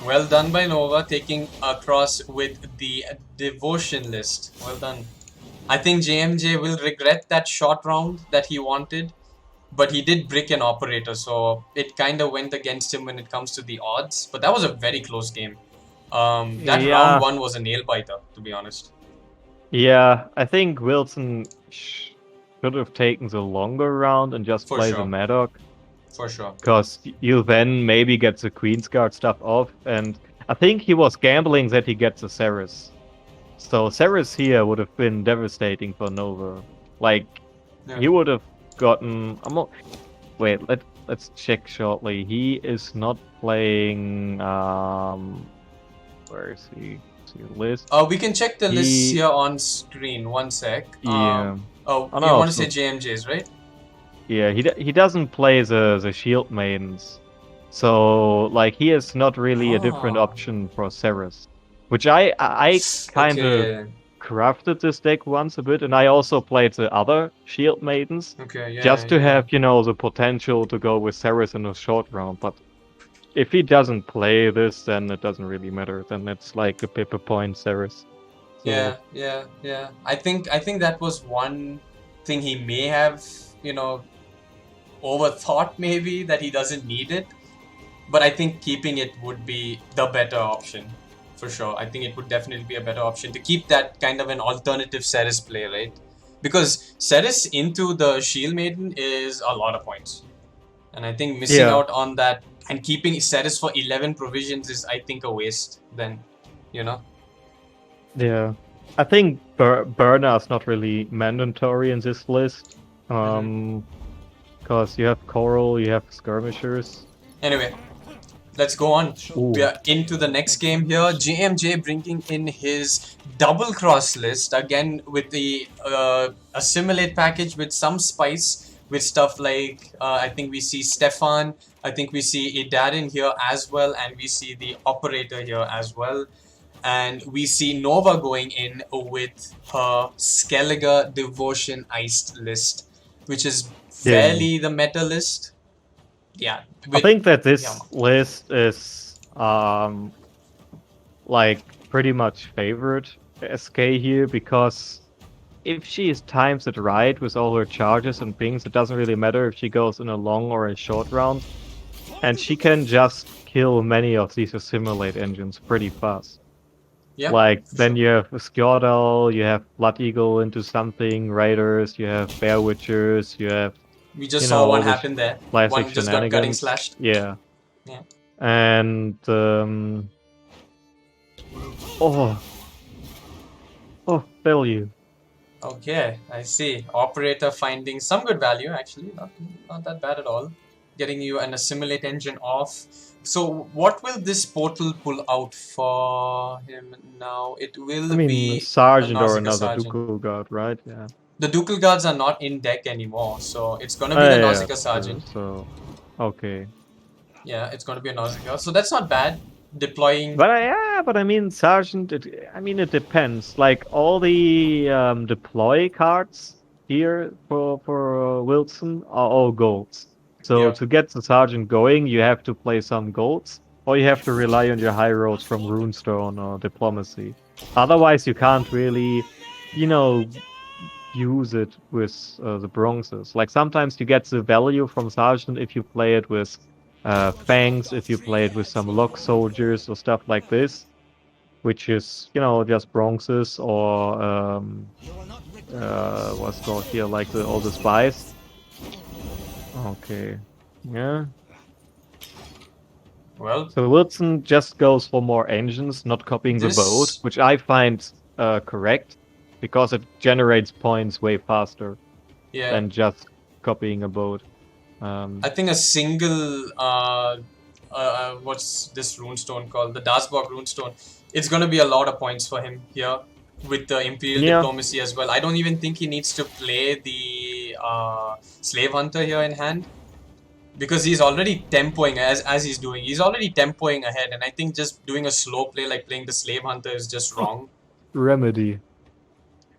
well done by Nova, taking across with the devotion list. Well done. I think JMJ will regret that short round that he wanted, but he did brick an operator, so it kind of went against him when it comes to the odds. But that was a very close game. That Yeah. round 1 was a nail biter, to be honest. Yeah, I think Wilson should have taken the longer round and just For play sure. the Maddock. For sure. Because you then maybe get the Queensguard stuff off, and I think he was gambling that he gets a Ceres. So Ceres here would have been devastating for Nova. Like, Yeah. he would have gotten... Wait, let's check shortly. He is not playing... Where is he? Is he list? We can check the lists He- here on screen. One sec. Yeah. Oh, Oh, you no, want to so- say JMJs, right? Yeah, he doesn't play the shield maidens, so like he is not really a different Ah. option for Ceres, which I kind of Okay. crafted this deck once a bit, and I also played the other shield maidens Okay. Yeah. just to yeah. have the potential to go with Ceres in a short round. But if he doesn't play this, then it doesn't really matter. Then it's like a paper point Ceres. So, Yeah. I think that was one thing he may have, overthought maybe that he doesn't need it. But I think keeping it would be the better option, for sure. I think it would definitely be a better option to keep that kind of an alternative Ceres play, right? Because Ceres into the Shield Maiden is a lot of points. And I think missing Yeah. out on that And keeping status for 11 provisions is, I think, a waste then, you know? Yeah. I think burner is not really mandatory in this list. Because you have coral, you have skirmishers. Anyway, let's go on. Ooh. We are into the next game here. JMJ bringing in his double cross list again with the assimilate package with some spice with stuff like I think we see Stefan, I think we see Idarin here as well, and we see the operator here as well. And we see Nova going in with her Skellige Devotion Iced list, which is fairly the meta list. Yeah. I think that this list is like pretty much favored SK here, because if she times it right with all her charges and pings, it doesn't really matter if she goes in a long or a short round. And she can just kill many of these assimilate engines pretty fast. Yeah, like, then you have Skjordal, you have Blood Eagle into something, Raiders, you have Bear Witchers, you have... we just saw one happen there. One just got cutting slashed. Yeah. Yeah. And, oh, value. Okay, I see. Operator finding some good value, actually. Not that bad at all. Getting you an assimilate engine off. So what will this portal pull out for him now? It will be Sergeant or another Ducal Guard, right? Yeah. The Ducal Guards are not in deck anymore, so it's gonna be the Nausicaa Sergeant. So, okay. Yeah, it's gonna be a Nausicaa. So that's not bad. Deploying. But I mean, Sergeant. It depends. Like, all the deploy cards here for Wilson are all golds. So to get the Sergeant going, you have to play some golds, or you have to rely on your high rolls from Runestone or Diplomacy. Otherwise, you can't really, use it with the bronzes. Like, sometimes you get the value from Sergeant if you play it with Fangs, if you play it with some Lock Soldiers or stuff like this, which is, just bronzes, or what's called here, like all the spies. Okay. Yeah. Well, so Wilson just goes for more engines, not copying the boat, which I find correct, because it generates points way faster than just copying a boat. I think a single what's this runestone called? The Dasbog runestone. It's gonna be a lot of points for him here with the Imperial Diplomacy as well. I don't even think he needs to play the Slave Hunter here in hand, because he's already tempoing as he's doing. He's already tempoing ahead, and I think just doing a slow play like playing the Slave Hunter is just wrong. Remedy.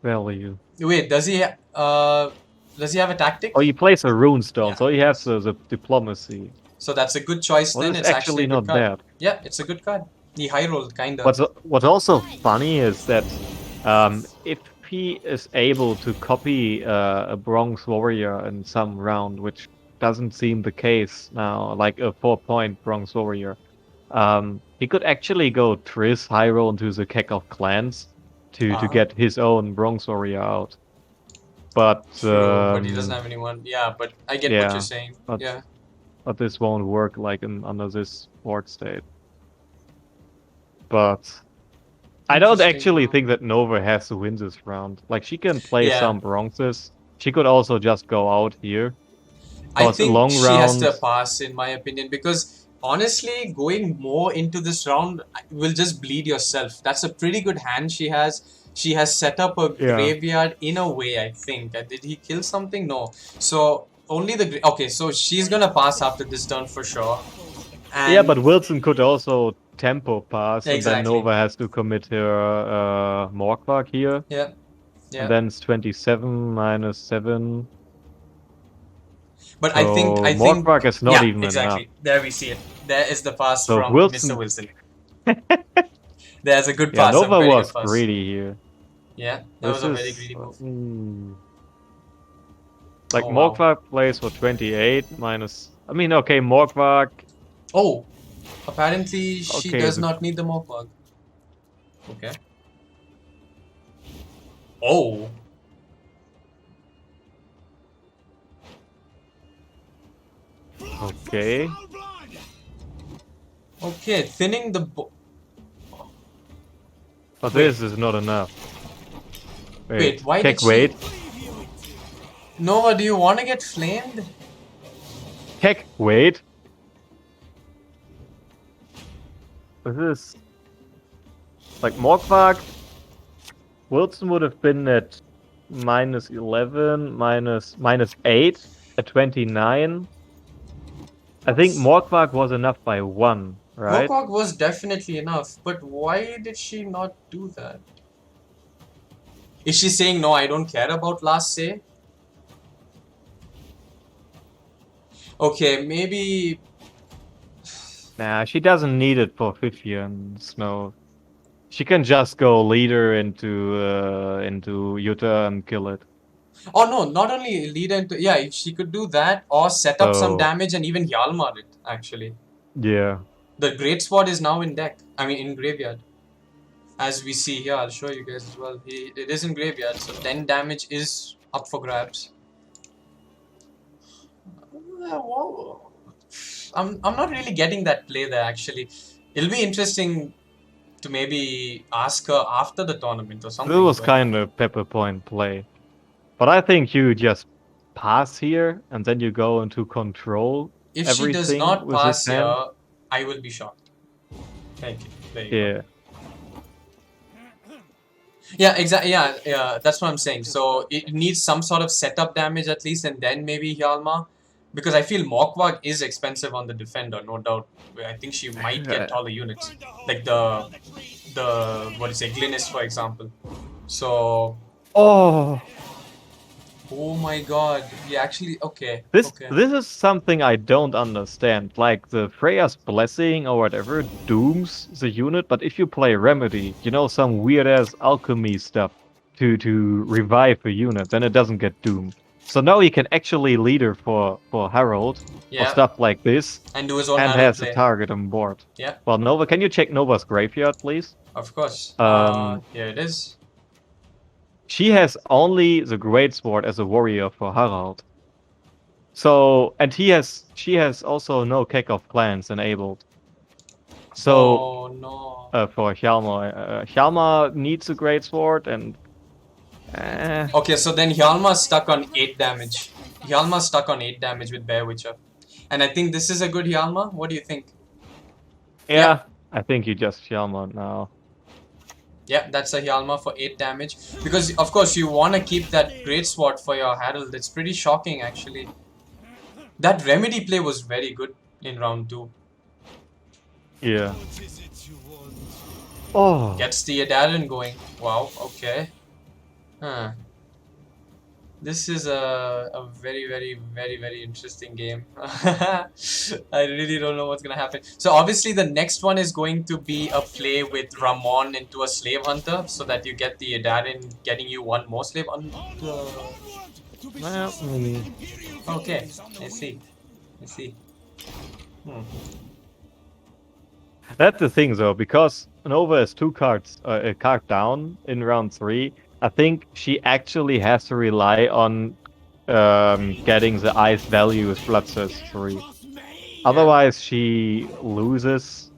Value. Wait, does he have a tactic? Oh, he plays a runestone, so he has the Diplomacy. So that's a good choice then. It's actually not bad. Yeah, it's a good card. He high rolled, kind of. What's also funny is that if he is able to copy a Bronze Warrior in some round, which doesn't seem the case now, like a 4-point Bronze Warrior, he could actually go Triss high roll into the Keck of Clans to get his own Bronze Warrior out. But but he doesn't have anyone. Yeah, but I get what you're saying. But this won't work like under this board state. But I don't actually think that Nova has to win this round. Like, she can play some bronzes. She could also just go out here. I think she has to pass, in my opinion, because honestly, going more into this round will just bleed yourself. That's a pretty good hand she has. She has set up a graveyard in a way, I think. Did he kill something? No. So, only the... Okay, so she's gonna pass after this turn for sure. And yeah, but Wilson could also tempo pass, and then Nova has to commit her Morkvark here. Yeah. And then it's 27 minus 7. But so I think Morkvark is not even exactly. enough. There we see it. There is the pass So from Wilson... Mr. Wilson. There's a good pass. Nova was greedy here. Yeah, that was a very greedy move. Like, Morkvark plays for 28 minus... I mean, okay, Morkvark... Oh! Apparently, she does not need the Morkvark. Okay. Oh! Okay. Okay, thinning the But Wait. this is not enough. Wait, why check did she... weight. Nova, do you want to get flamed? Check weight. This is like Morkvark. Wilson would have been at -11, -8 at 29. I think Morkvark was enough by 1, right? Mokok was definitely enough, but why did she not do that? Is she saying, no, I don't care about last say? Okay, maybe... Nah, she doesn't need it for Vivian Snow. She can just go leader into Utah and kill it. Oh no, not only lead into... Yeah, she could do that or set up some So- damage and even Hjalmar it, actually. Yeah. The Great Sword is now in deck. I mean, in graveyard. As we see here, I'll show you guys as well. It is in graveyard, so 10 damage is up for grabs. Wow. I'm not really getting that play there, actually. It'll be interesting to maybe ask her after the tournament or something. This was but- kind of Pepper Point play. But I think you just pass here and then you go into control. If she does everything not with pass his hand. here, I will be shocked. Thank you. There you go. Yeah. Yeah, exactly. Yeah, that's what I'm saying. So it needs some sort of setup damage at least, and then maybe Hjalmar. Because I feel Morkvark is expensive on the defender, no doubt. I think she might get taller units. Like the what do you say, Glynis, for example. So, Oh, oh my god. We actually, okay. this okay. this is something I don't understand. Like the Freya's Blessing or whatever dooms the unit, but if you play Remedy, you know, some weird ass alchemy stuff to revive a unit, then it doesn't get doomed. So now he can actually leader for Harold or Yeah, stuff like this and do his own and Harold has play. a target on board. Yeah, Well, Nova, can you check Nova's graveyard, please? of course. Here it is. She has only the Greatsword as a warrior for Harald. So, and she has also no Kick of Clans enabled. So, Oh no. for Hjalmar, Hjalmar needs a Greatsword and... Okay, so then Hjalmar's stuck on 8 damage. Hjalmar's stuck on 8 damage with Bear Witcher. And I think this is a good Hjalmar. What do you think? yeah, I think you just Hjalmar now. Yeah, that's a Hjalmar for 8 damage. Because, of course, you want to keep that Great Sword for your Harold. It's pretty shocking, actually. That Remedy play was very good in round 2. Yeah. Oh. Gets the Adarin going. Wow, okay. Huh. This is a very, very, very, very interesting game. I really don't know what's gonna happen. So obviously the next one is going to be a play with Ramon into a Slave Hunter, so that you get the Adarin getting you one more Slave Hunter. Well, maybe. Okay, I see. I see. That's the thing, though, because Nova is a card down in round 3. I think she actually has to rely on getting the ice value with Bloodthirst 3. Otherwise, she loses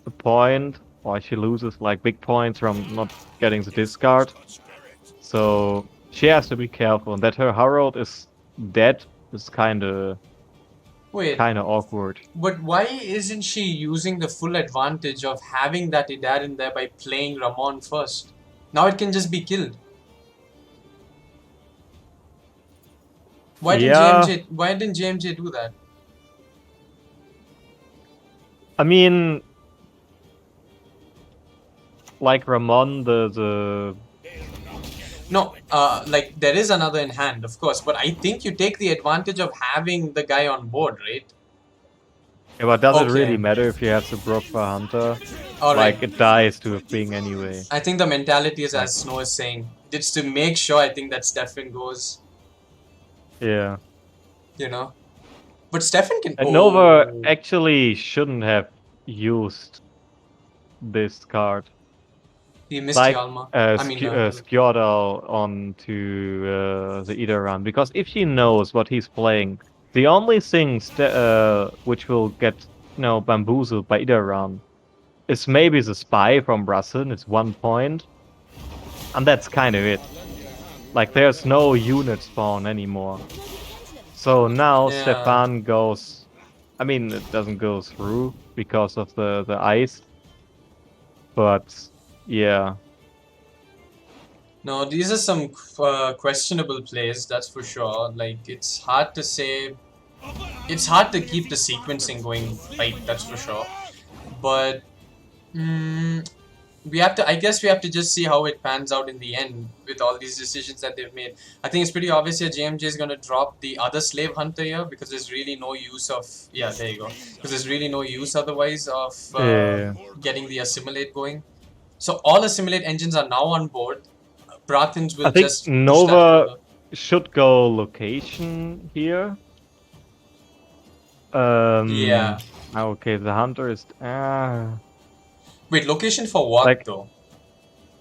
the point, or she loses like big points from not getting the discard. So she has to be careful, and that her Harold is dead is kind of Wait, awkward. but why isn't she using the full advantage of having that Adarin there by playing Ramon first? Now it can just be killed. Why didn't JMJ do that? I mean, like Ramon, the No, like there is another in hand, of course, but I think you take the advantage of having the guy on board, right? yeah, but does it Okay. really matter if you have the Brook for Hunter? Alright. Like, it dies to a thing anyway. I think the mentality is as Snow is saying. It's to make sure I think that Stefan goes, Yeah. you know. But Stefan can... And Nova actually shouldn't have used this card. He missed Like, Hjalmar. Skjordal onto the Ida run. Because if she knows what he's playing, the only thing which will get bamboozled by either round. It's maybe the spy from Brussels, it's 1 point. And that's kind of it. Like, there's no unit spawn anymore. So now Yeah. Stefan goes... I mean, it doesn't go through because of the ice. But, yeah. No, these are some questionable plays, that's for sure. Like, it's hard to say. It's hard to keep the sequencing going right, that's for sure. But we have to. I guess we have to just see how it pans out in the end with all these decisions that they've made. I think it's pretty obvious here. JMJ is gonna drop the other slave hunter here because there's really no use of. Yeah, there you go. Because there's really no use otherwise of getting the assimilate going. So all assimilate engines are now on board. Brathins will I think just push Nova that further. should go location here. Yeah. Okay, the hunter is... Wait, location for what Like- though?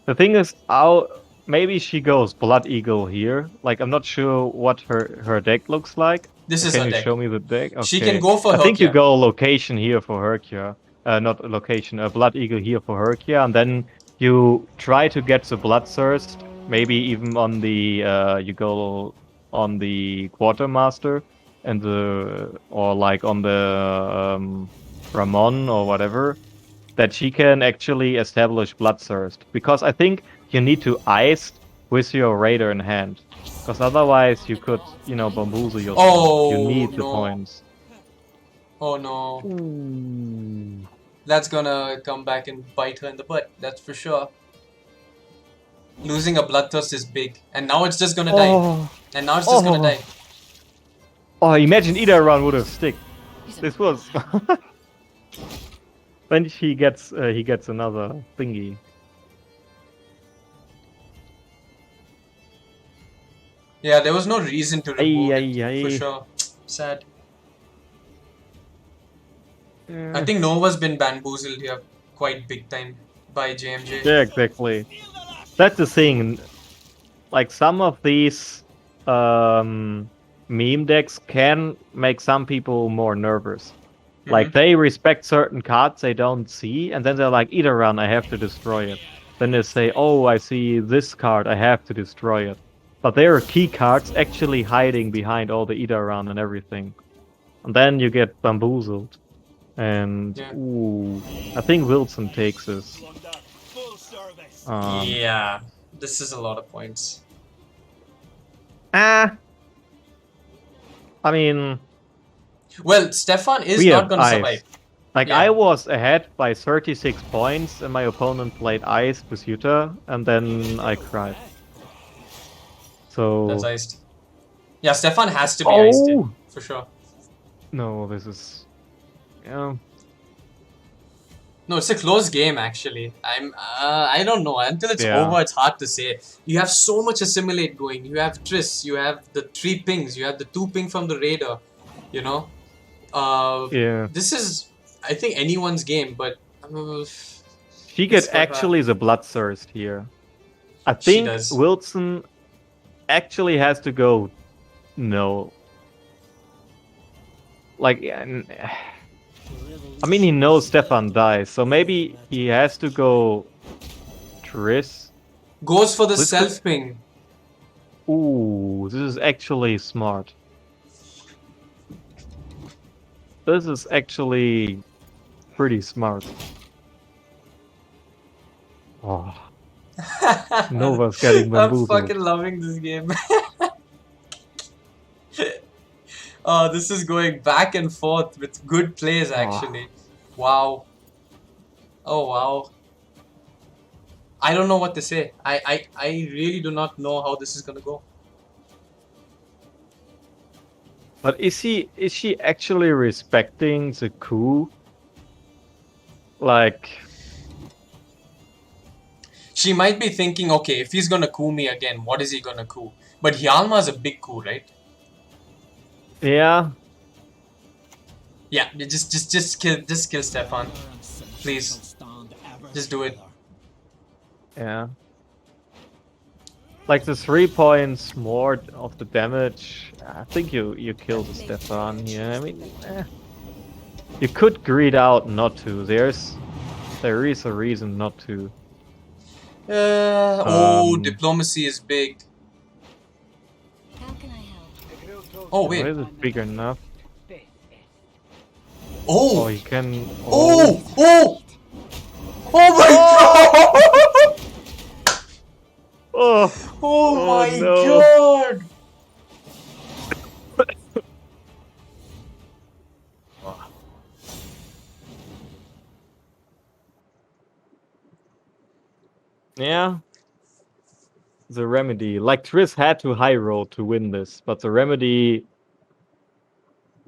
The thing is, maybe she goes Blood Eagle here. Like, I'm not sure what her deck looks like. This is Can her you deck. show me the deck? Okay. She can go for I think you Herkia. go location here for Herkia. Not a location, a Blood Eagle here for Herkia, and then you try to get the Bloodthirst. Maybe even on the you go on the Quartermaster and or like on the Ramon or whatever, that she can actually establish Bloodthirst. Because I think you need to ice with your Raider in hand. Because otherwise you could, bamboozle yourself. Oh, You need the no. points. Oh no. That's gonna come back and bite her in the butt, that's for sure. Losing a Bloodthirst is big. And now it's just gonna die. And now it's just gonna die. Oh, imagine either run would have stick. This was... Then he gets another thingy. Yeah, there was no reason to remove it, Ay. for sure. Sad. Yeah. I think Nova's been bamboozled here quite big time by JMJ. Yeah, exactly. That's the thing. Like, some of these meme decks can make some people more nervous. Like, they respect certain cards they don't see, and then they're like, either run, I have to destroy it. Then they say, oh, I see this card, I have to destroy it. But there are key cards actually hiding behind all the either run and everything. And then you get bamboozled. And, Yeah. ooh, I think Wilson takes this. Yeah, this is a lot of points. I mean... Well, Stefan is We not have gonna ice. survive. Like, Yeah. I was ahead by 36 points, and my opponent played ice with Utah, and then I cried. So... That's iced. Yeah, Stefan has to be iced in, Oh! for sure. No, this is... Yeah. No, it's a close game actually. I don't know. Until it's Yeah. over, it's hard to say. You have so much assimilate going. You have Triss, you have the 3 pings, you have the 2 ping from the Raider. You know? Yeah. This is, I think, anyone's game, but She gets quite hard. actually the Bloodthirst here. I She think does. Wilson actually has to go... No. Like... I mean, he knows Stefan dies, so maybe he has to go... Triss. goes for the This self ping. Ooh, this is actually smart. This is actually pretty smart. Oh, Nova's getting I'm bamboozled. fucking loving this game. Oh, this is going back and forth with good plays actually. Wow. Oh wow. I don't know what to say. I really do not know how this is gonna go. But is she actually respecting the coup? Like, She might be thinking, okay, if he's gonna coup me again, what is he gonna coup? But Hjalmar's a big coup, right? yeah, Yeah, just kill Stefan. Please. Just do it. yeah. Like the 3 points more of the damage. I think you kill the Stefan here. I mean, You could greed out not to. There is a reason not to. Diplomacy is big. How can I help? Oh, Why wait. is it big enough? Oh! Oh, you can. Oh! Oh! Oh my god! Oh! Oh Oh, my no. god! Yeah. The remedy. Like, Triss had to high roll to win this, but the remedy.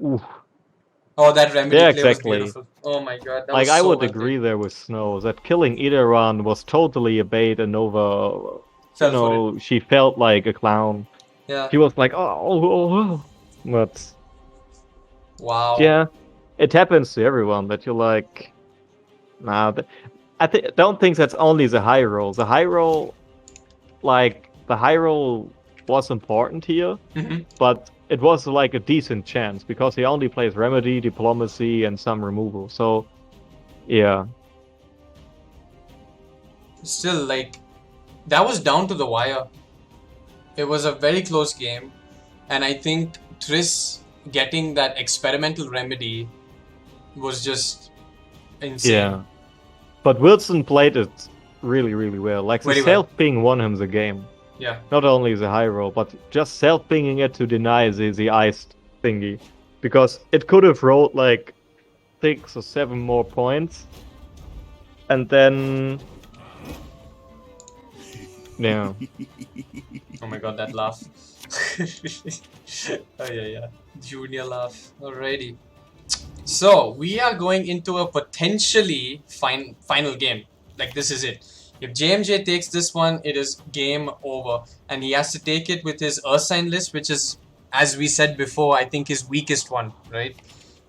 Ooh. Oh, that remedy Yeah, play was exactly. beautiful. Oh my god, that Like, was I so would well agree played. there with Snow that killing Idaran was totally a bait, and Nova, Fell for it. she felt like a clown. Yeah. She was like, oh. But, Wow. yeah, it happens to everyone that you're like, nah. Don't think that's only the high roll. The high roll, the high roll was important here, Mm-hmm. but it was like a decent chance because he only plays remedy, diplomacy, and some removal. So, yeah. Still, like, that was down to the wire. It was a very close game, and I think Triss getting that experimental remedy was just insane. Yeah. But Wilson played it really, really well. Like, the Very well. self-ping won him the game. Yeah. Not only the high roll, but just self-pinging it to deny the iced thingy. Because it could have rolled like 6 or 7 more points. And then... Yeah. Oh my god, that laugh. Oh yeah. Junior laugh. Alrighty. So we are going into a potentially final game. Like, this is it. If JMJ takes this one, it is game over, and he has to take it with his Ursine list, which is, as we said before, I think his weakest one, right?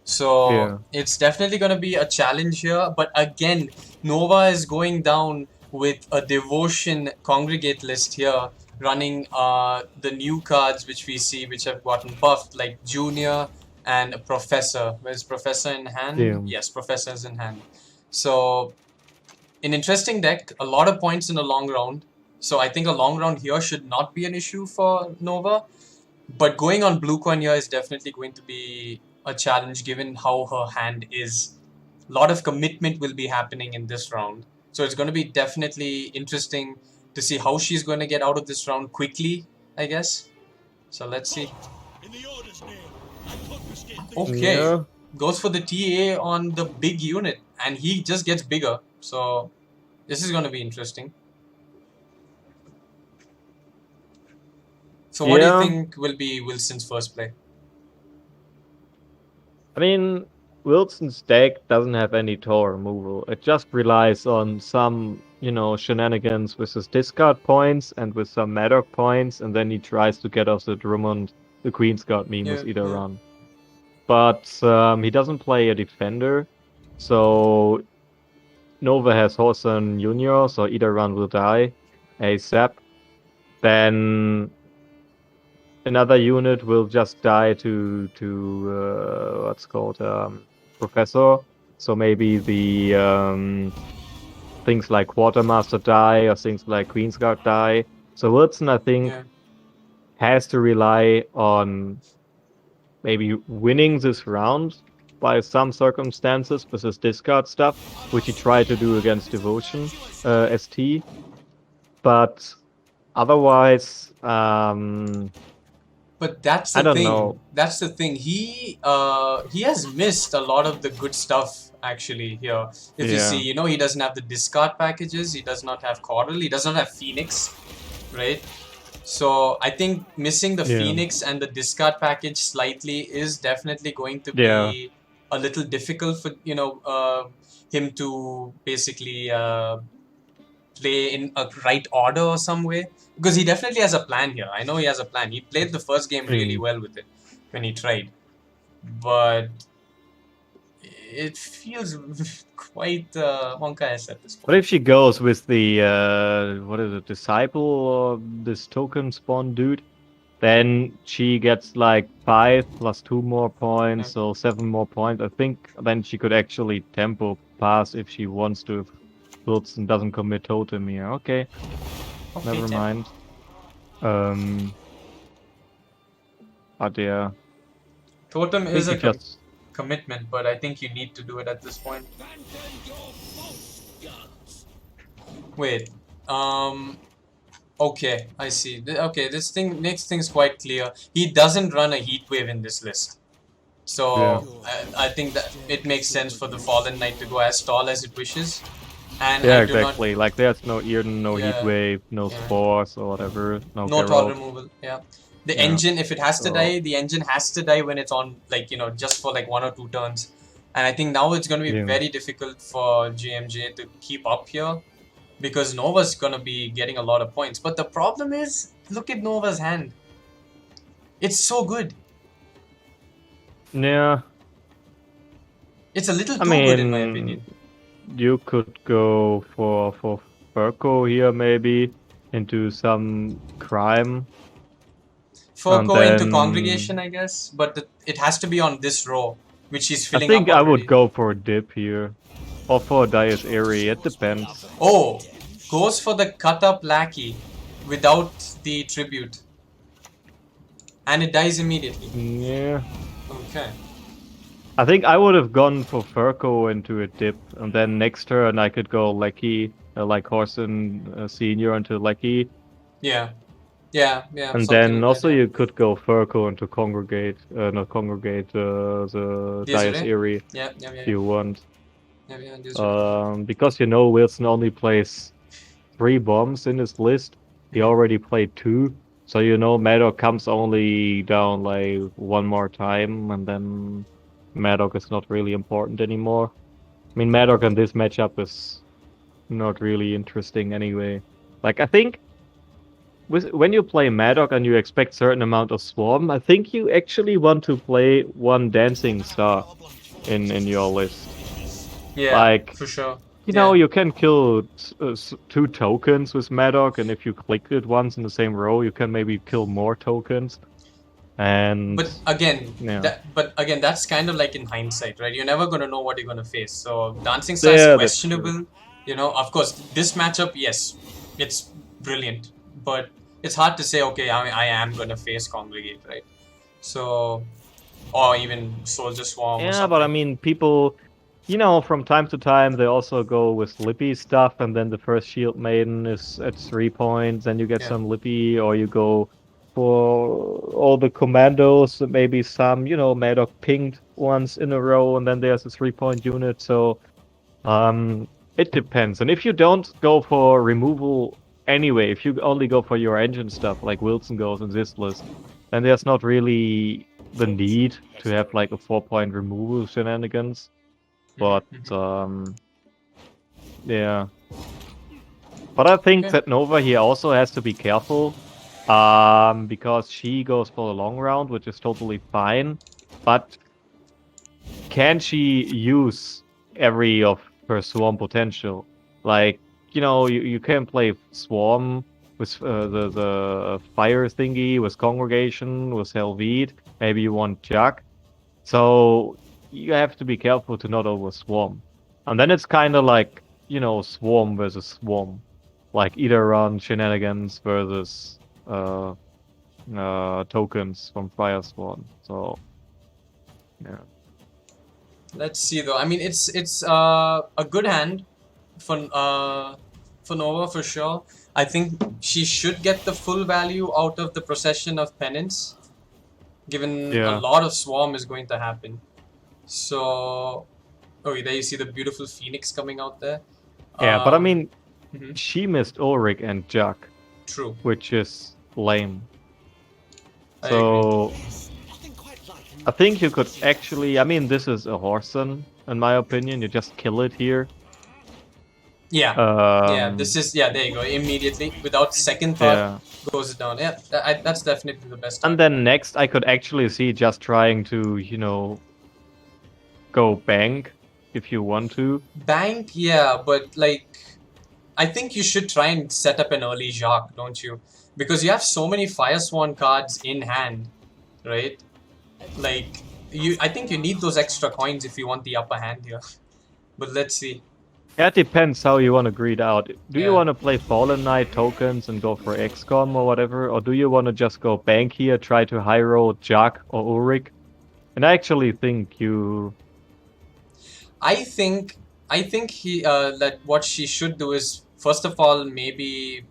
So Yeah. it's definitely going to be a challenge here. But again, Nova is going down with a Devotion Congregate list here, running the new cards which we see, which have gotten buffed, like Junior and Professor. Where's Professor in hand? Damn. Yes, Professor's in hand. So, an interesting deck, a lot of points in a long round. So I think a long round here should not be an issue for Nova. But going on blue coin here is definitely going to be a challenge given how her hand is. A lot of commitment will be happening in this round. So it's going to be definitely interesting to see how she's going to get out of this round quickly, I guess. So let's see. Okay. Yeah. Goes for the TA on the big unit, and he just gets bigger. So this is going to be interesting. So what do you Yeah. think will be Wilson's first play? I mean, Wilson's deck doesn't have any Tor removal. It just relies on some, shenanigans with his discard points and with some Maddock points, and then he tries to get off the Drummond, the Queen's Guard meme with either run. But he doesn't play a defender, so Nova has Horson Junior, so either run will die ASAP. Then another unit will just die to what's called Professor. So maybe the things like Quartermaster die or things like Queen's Guard die. So Wilson, I think, has to rely on maybe winning this round by some circumstances with his discard stuff, which he tried to do against Devotion ST. But otherwise, But that's the I don't thing. know. That's the thing. He has missed a lot of the good stuff actually here. If you see, he doesn't have the discard packages. He does not have Coral. He does not have Phoenix, right? So I think missing the Phoenix and the discard package slightly is definitely going to be a little difficult for him to basically play in a right order or some way, because he definitely has a plan here. I know he has a plan. He played the first game really well with it when he tried, but it feels quite Honkai-esque at this point. What if she goes with the what is it, Disciple or this token spawn dude? then she gets like 5 plus 2 more points, so 7 more points. I think then she could actually tempo pass if she wants to, if Wilson doesn't commit totem here. Okay, never mind. But yeah, Totem I is think a you just commitment, but I think you need to do it at this point. Wait. Okay, I see. Okay, this thing makes things quite clear. He doesn't run a heat wave in this list. So Yeah. I think that it makes sense for the Fallen Knight to go as tall as it wishes. And yeah, I do not exactly. Like there's no Earden, no Yeah. heat wave, no Yeah. spores or whatever, no no thought Geralt. removal. Yeah. The Yeah. engine, if it has to So- die, the engine has to die when it's on, like, you know, just for like 1 or 2 turns. And I think now it's going to be Yeah. very difficult for JMJ to keep up here because Nova's going to be getting a lot of points. But the problem is, look at Nova's hand. It's so good. Yeah, It's a little I too good in my opinion. mean, you could go for Furco here maybe into some crime. Furco into then- Congregation, I guess. But it has to be on this row, which he's I filling think up I already. would go for a dip here. Or for a Dias Airy, it depends. Oh, goes for the cut up lackey without the tribute. And it dies immediately. Yeah. Okay. I think I would have gone for Furco into a dip, and then next turn I could go Lecky, like Horson Senior into Lecky. Yeah. Yeah, yeah. And something then like also that, yeah. you could go Furco into Congregate, not Congregate, the Dias Desiree? Airy Yeah, yeah, yeah. if you want. Yeah, yeah, Desiree. Because you know Wilson only plays 3 bombs in his list. He already played 2. So you know Maddock comes only down like 1 more time, and then Maddock is not really important anymore. I mean, Maddock in this matchup is not really interesting anyway. Like, I think when you play Maddock and you expect certain amount of Swarm, I think you actually want to play 1 Dancing Star in your list. Yeah, like, for sure. You know, you can kill 2 tokens with Maddock, and if you click it once in the same row, you can maybe kill more tokens. And But again, yeah. that's kind of like in hindsight, right? You're never gonna know what you're gonna face. So Dancing Star is Yeah, that's questionable. You know, of course, this matchup, yes, it's brilliant, but it's hard to say. Okay, I am gonna face Congregate, right? So, or even Soldier Swarm. Or Yeah, something. but I mean, people, you know, from time to time, they also go with Lippy stuff, and then the first Shield Maiden is at 3 points, and you get Yeah. some Lippy, or you go for all the commandos, maybe some, you know, Maddock pinged once in a row, and then there's a 3-point unit, so it depends. And if you don't go for removal anyway, if you only go for your engine stuff, like Wilson goes in this list, then there's not really the need to have like a 4-point removal shenanigans. But yeah. But I think Okay. that Nova here also has to be careful. Because she goes for the long round, which is totally fine. But can she use every of her swarm potential? Like, you know, you can play swarm with the fire thingy, with congregation, with Helvete. Maybe you want Jack. So you have to be careful to not over swarm. And then it's kind of like, you know, swarm versus swarm. Like either run shenanigans versus tokens from Firespawn. So yeah. Let's see though. I mean, it's a good hand for Nova for sure. I think she should get the full value out of the Procession of Penance, given Yeah. a lot of Swarm is going to happen. So, oh, there you see the beautiful Phoenix coming out there. Yeah, but I mean, mhm. she missed Ulrich and Jack, True. which is lame. I So I think you could actually, I mean, this is a Horson, in my opinion. You just kill it here. Yeah. Yeah. This is there you go. Immediately, without second thought, Yeah. goes down. Yeah, that's definitely the best. And then next, I could actually see just trying to, you know, go bank if you want to. Bank, yeah, but like, I think you should try and set up an early Jacques, don't you? Because you have so many Fire Swan cards in hand, right? Like, I think you need those extra coins if you want the upper hand here. But let's see. Yeah, it depends how you want to greed out. Do you Yeah. want to play Fallen Knight tokens and go for XCOM or whatever? Or do you want to just go bank here, try to high roll Jack or Ulrich? And I actually think you... I think that what she should do is, first of all, maybe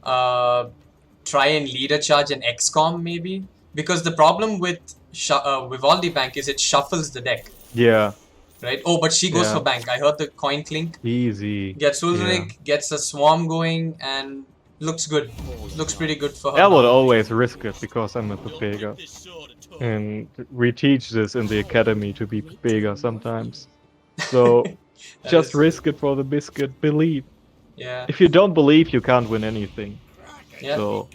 try and leader charge an XCOM maybe, because the problem with Vivaldi Bank is it shuffles the deck, Yeah, right? Oh, but she goes Yeah. for bank. I heard the coin clink. easy. Gets Ulrich, Yeah. gets a swarm going, and looks good. Looks pretty good for her. I would now. always risk it because I'm a Pega. And we teach this in the academy to be Pega sometimes. So That just is- risk it for the biscuit. Believe. Yeah. If you don't believe, you can't win anything. Yeah. So...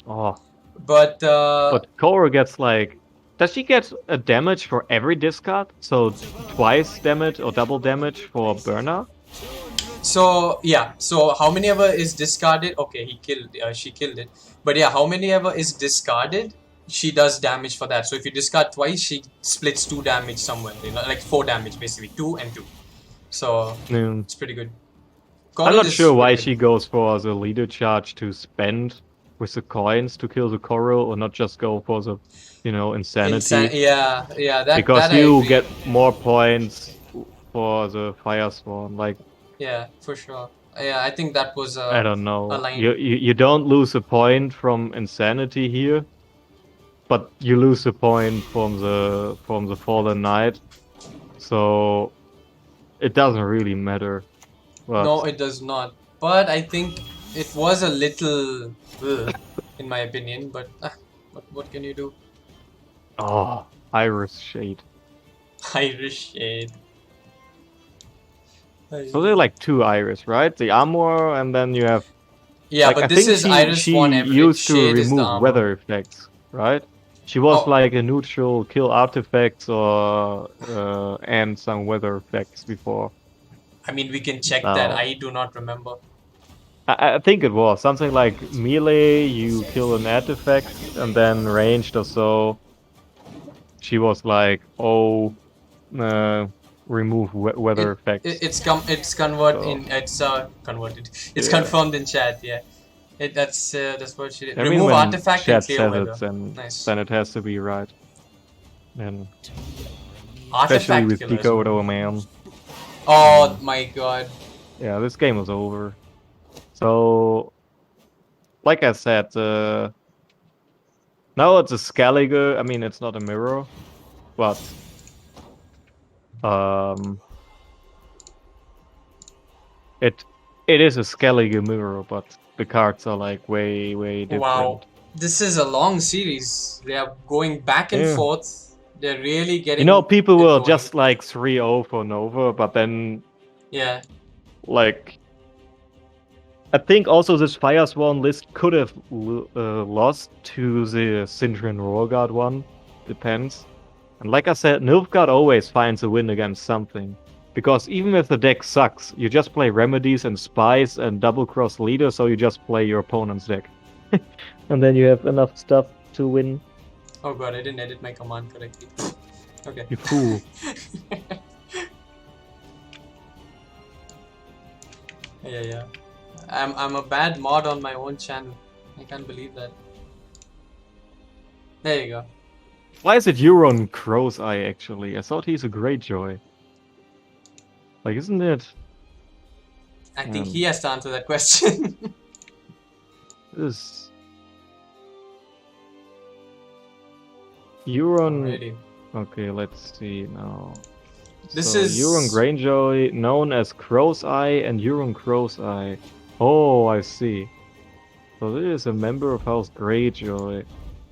Oh, But but Cora gets like... Does she get a damage for every discard? So twice damage or double damage for burner? so yeah. So how many ever is discarded? Okay, she killed it. But yeah, how many ever is discarded? She does damage for that. So if you discard twice, she splits 2 damage somewhere. You know, like 4 damage basically, 2 and 2. So Yeah. it's pretty good. I'm Coral not is sure why wicked. she goes for the leader charge to spend with the coins to kill the coral or not just go for the, insanity. Yeah. Because that I you agree. get more points for the fire swarm. Like, Yeah, for sure. Yeah, I think that was I don't know. a line. You don't lose a point from insanity here, but you lose a point from the fallen knight. So it doesn't really matter. But No, it does not. But I think it was a little, in my opinion. But what can you do? oh, Iris Shade. Irish shade. So they're like 2 Iris, right? The armor, and then you have... Yeah, like, but I this think is Iris she Swan Everett. used to Shade is the remove armor. weather effects, right? She was Oh. like a neutral, kill artifacts or and some weather effects before. I mean, we can check that. No. I do not remember. I think it was something like melee, you kill an artifact, and then ranged or so. She was like, remove weather effects. It's converted. It's Yeah. confirmed in chat. Yeah, that's what she did. I mean, Remove when artifact and chat clear says weather. it, then, Nice. then it has to be right. And especially Artifact with killers. Decoder, man. Oh my god. Yeah, this game was over. So, like I said, now it's a Skellige. I mean, it's not a mirror, but it is a Skellige mirror, but the cards are like way different. Wow. This is a long series. They are going back and Yeah. forth. They're really getting. You know, people it were going. just like 3-0 for Nova, but then Yeah. like I think also this Fire Swan list could have lost to the Sindrin Roarguard one. Depends. And like I said, Nilfgaard always finds a win against something. Because even if the deck sucks, you just play Remedies and Spies and double cross leader, so you just play your opponent's deck. And then you have enough stuff to win. Oh god, I didn't edit my command correctly. Okay. You fool. Yeah. I'm a bad mod on my own channel. I can't believe that. There you go. Why is it Euron Crow's Eye actually? I thought he's a Greyjoy. Like, isn't it? I think he has to answer that question. This Euron. Alrighty. Okay, let's see now. This So, is- Euron Greyjoy, known as Crow's Eye and Euron Crow's Eye. Oh, I see. So this is a member of House Greyjoy,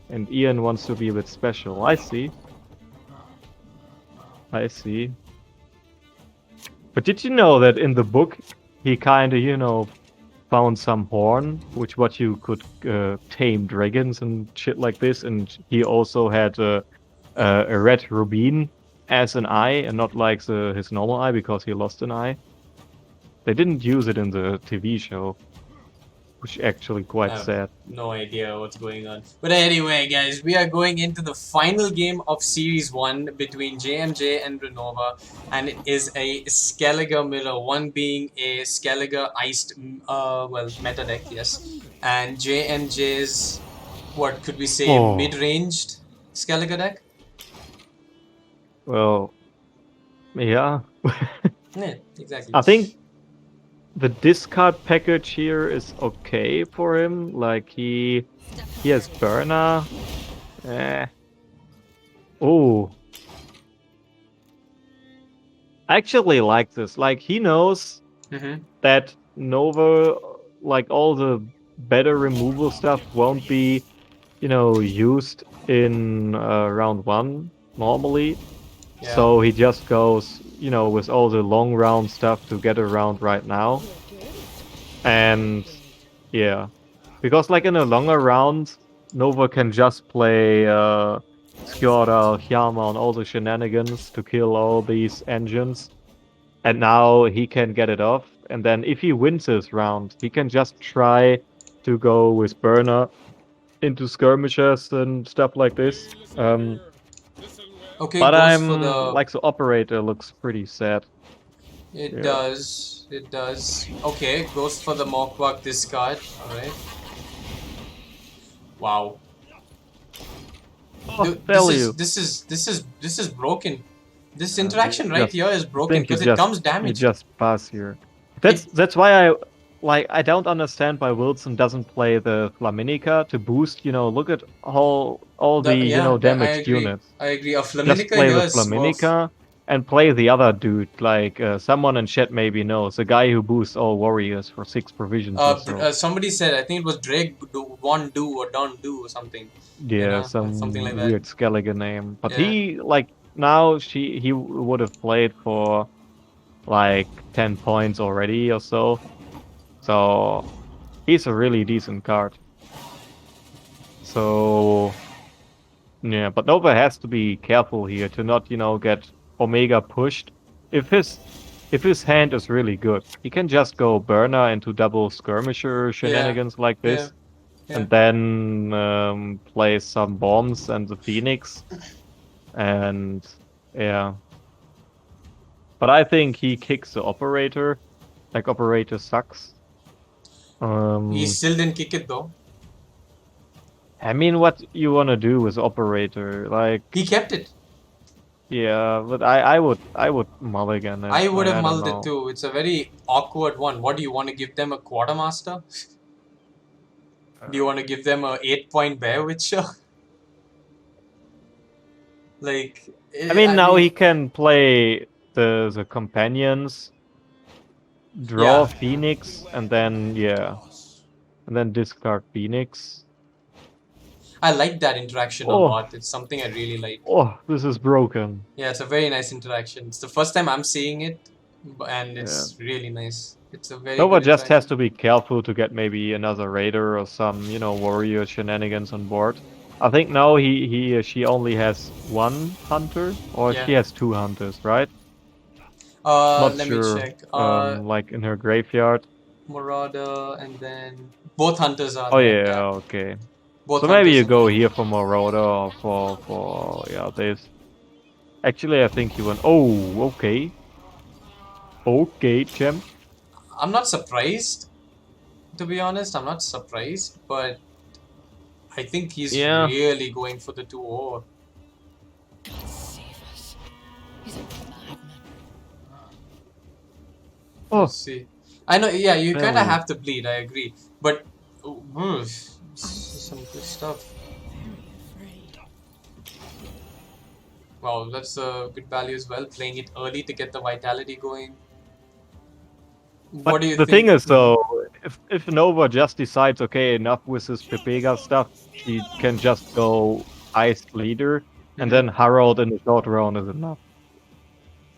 and Ian wants to be a bit special. I see. I see. But did you know that in the book, he kind of, found some horn, which what you could tame dragons and shit like this, and he also had a red rubine as an eye, and not like his normal eye because he lost an eye. They didn't use it in the TV show, which is actually quite sad. No idea what's going on. But anyway, guys, we are going into the final game of Series 1 between JMJ and Renova, and it is a Skellige mirror, one being a Skellige iced, meta deck, yes, and JMJ's, what could we say, mid-ranged Skellige deck? Well, yeah. Yeah, exactly. I think the discard package here is okay for him. Like he has Burner. Oh. I actually like this. Like he knows that Nova, like all the better removal stuff won't be, used in round 1 normally. Yeah. So he just goes, with all the long round stuff to get around right now. And yeah, because like in a longer round, Nova can just play Skjorda, Hjalmar, and all the shenanigans to kill all these engines. And now he can get it off. And then if he wins this round, he can just try to go with Burner into skirmishes and stuff like this. Okay, But goes for the... like the operator looks pretty sad. It does. It does. Okay, goes for the Mokwak discard. Alright. Wow. Oh, Dude, value. this is broken. This interaction right here is broken because it just, comes you damage. just pass here. That's why I don't understand why Wilson doesn't play the Flaminica to boost. Look at all the damaged units. I agree. A Flaminica Just play here the is Smurf. Flaminica and play the other dude. Like someone in chat maybe knows the guy who boosts all warriors for 6 provisions. Or so. Somebody said, I think it was Drake Won Do or Don't Do or something. Yeah, something like that. Weird Skellige name. But he now he would have played for like 10 points already or so. So he's a really decent card. So yeah, but Nova has to be careful here to not, get Omega pushed. If his hand is really good, he can just go Burner into double skirmisher shenanigans like this. Yeah. And then play some bombs and the Phoenix. And yeah. But I think he kicks the operator. Like operator sucks. He still didn't kick it though. I mean, what you wanna do with operator? Like he kept it. Yeah, but I would mulligan it. I would have mulled it too. It's a very awkward one. What do you want to give them, a quartermaster? Do you want to give them a 8-point bear witcher? Like I mean, now he can play the companions, draw Phoenix, and then discard Phoenix. I like that interaction a lot. It's something I really like. Oh, this is broken. Yeah, it's a very nice interaction. It's the first time I'm seeing it, and it's really nice. It's a very Nova just has to be careful to get maybe another raider or some, warrior shenanigans on board. I think now she only has 1 hunter, or she has 2 hunters, right? Not let sure. me check. Like in her graveyard. Marauder, and then both hunters are. Oh yeah, okay. Both so maybe you go here for Marauder or for this. Actually, I think you went. Oh, okay. Okay, champ. I'm not surprised, to be honest. I'm not surprised, but I think he's really going for the 2-0. God save us. He's a madman. Oh, see. I know. Yeah, you kind of have to bleed. I agree, but some good stuff. Wow, that's a good value as well. Playing it early to get the vitality going. But what do you the think? thing is, though, if Nova just decides, okay, enough with this Pepega stuff, she can just go Ice Leader, and then Harold in the short round is enough.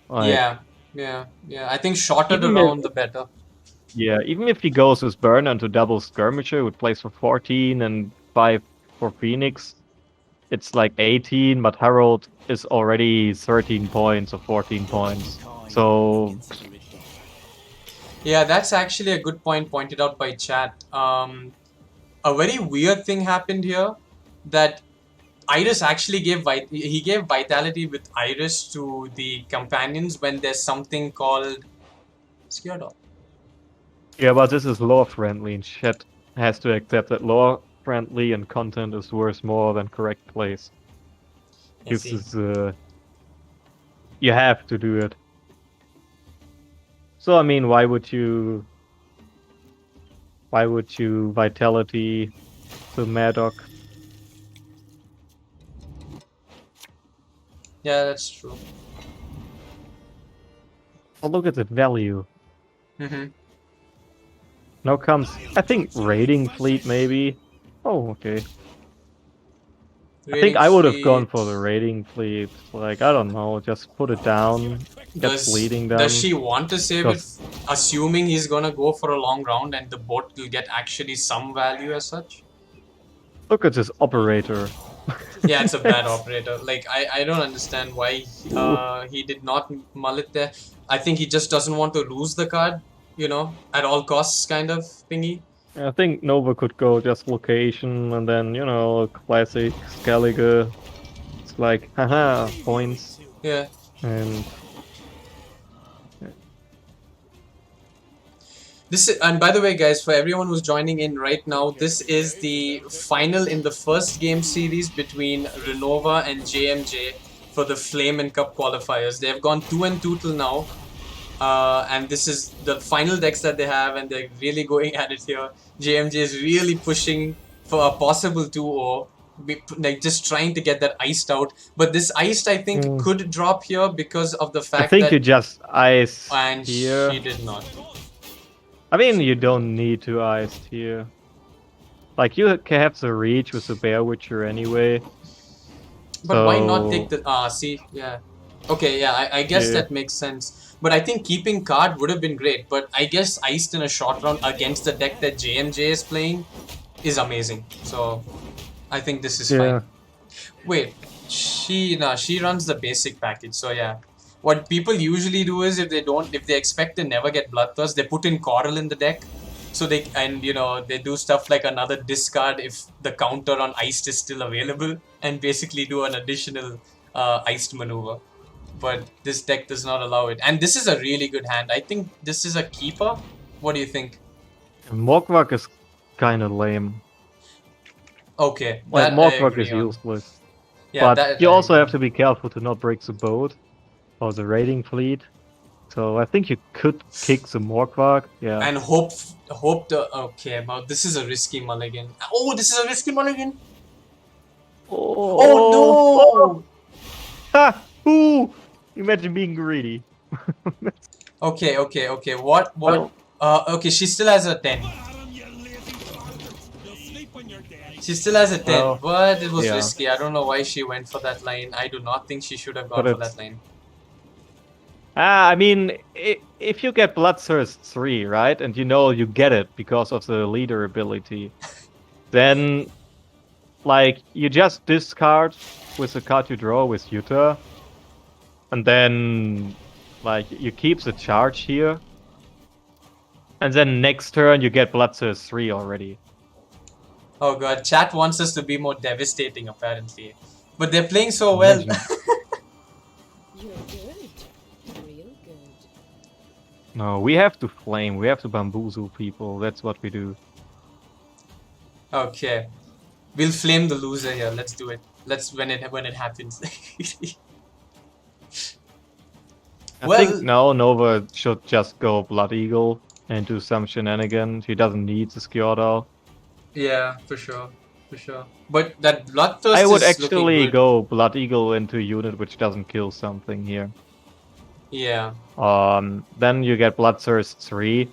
Like, yeah. I think shorter the round, the better. Yeah, even if he goes with Burn into double skirmisher with plays for 14 and 5 for Phoenix, it's like 18, but Harold is already 13 points or 14 points. So Yeah, that's actually a good point pointed out by chat. A very weird thing happened here that Iris actually gave vitality with Iris to the companions when there's something called Scared Off. Yeah, but this is lore friendly, and chat has to accept that lore friendly and content is worth more than correct plays. I This see. is you have to do it. So I mean, why would you vitality to Maddock? Yeah, that's true. Oh, look at that value. Mm-hmm. Now comes, I think, raiding fleet maybe. Oh, okay. I think Raiding I would have gone fleet. for the raiding fleet. Like, I don't know, just put it down, get fleeting Does done. she want to save it, Because assuming he's gonna go for a long round and the boat will get actually some value as such? look at this operator. Yeah, it's a bad operator. Like I don't understand why he did not mull it there. I think he just doesn't want to lose the card, you know, at all costs kind of thingy. I think Nova could go just location and then, classic Skellige. It's like, haha, points. Yeah. And And by the way, guys, for everyone who's joining in right now, this is the final in the first game series between Renova and JMJ for the Flame and Cup qualifiers. They have gone 2-2 till now, and this is the final decks that they have, and they're really going at it here. JMJ is really pushing for a possible 2-0, like just trying to get that iced out. But this iced, I think, could drop here because of the I fact think that you just ice and here. she did not. I mean, you don't need to ice here. Like, you can have the reach with the Bear Witcher anyway. But why not So- take the see, yeah. Okay, yeah, I guess Yeah. that makes sense. But I think keeping card would have been great. But I guess iced in a short round against the deck that JMJ is playing is amazing. So I think this is fine. Wait, she runs the basic package, so yeah. What people usually do is if they expect to never get Bloodthirst, they put in Coral in the deck. So they they do stuff like another discard if the counter on iced is still available, and basically do an additional iced maneuver. But this deck does not allow it, and this is a really good hand. I think this is a keeper. What do you think? Morkvak is kind of lame. Okay, Like, that I Morkvak agree is on. useless. Yeah, But that you I also agree have on. to be careful to not break the boat or the raiding fleet. So I think you could kick the Morkvak. Yeah. And hope the okay. But this is a risky mulligan. Oh, this is a risky mulligan. Oh no! Ha! Ooh! Imagine being greedy. Okay. What? Well- Okay, she still has a 10. She still has a 10, Well, but it was yeah. risky. I don't know why she went for that line. I do not think she should have gone But for it's- that line. I mean, if you get Bloodthirst 3, right, and you know you get it because of the leader ability, then, like, you just discard with the card you draw with Yuta, and then, like, you keep the charge here, and then next turn you get Bloodthirst 3 already. Oh god, chat wants us to be more devastating apparently. But they're playing so well. Imagine. You're good. Real good. No, we have to flame, we have to bamboozle people, that's what we do. Okay. We'll flame the loser here. Let's do it. Let's when it happens. I Well- think now Nova should just go Blood Eagle and do some shenanigans. He doesn't need the Skjordal. Yeah, for sure. But that Bloodthirst I would is looking actually good. go Blood Eagle into a unit which doesn't kill something here. Yeah. Then you get Bloodthirst 3.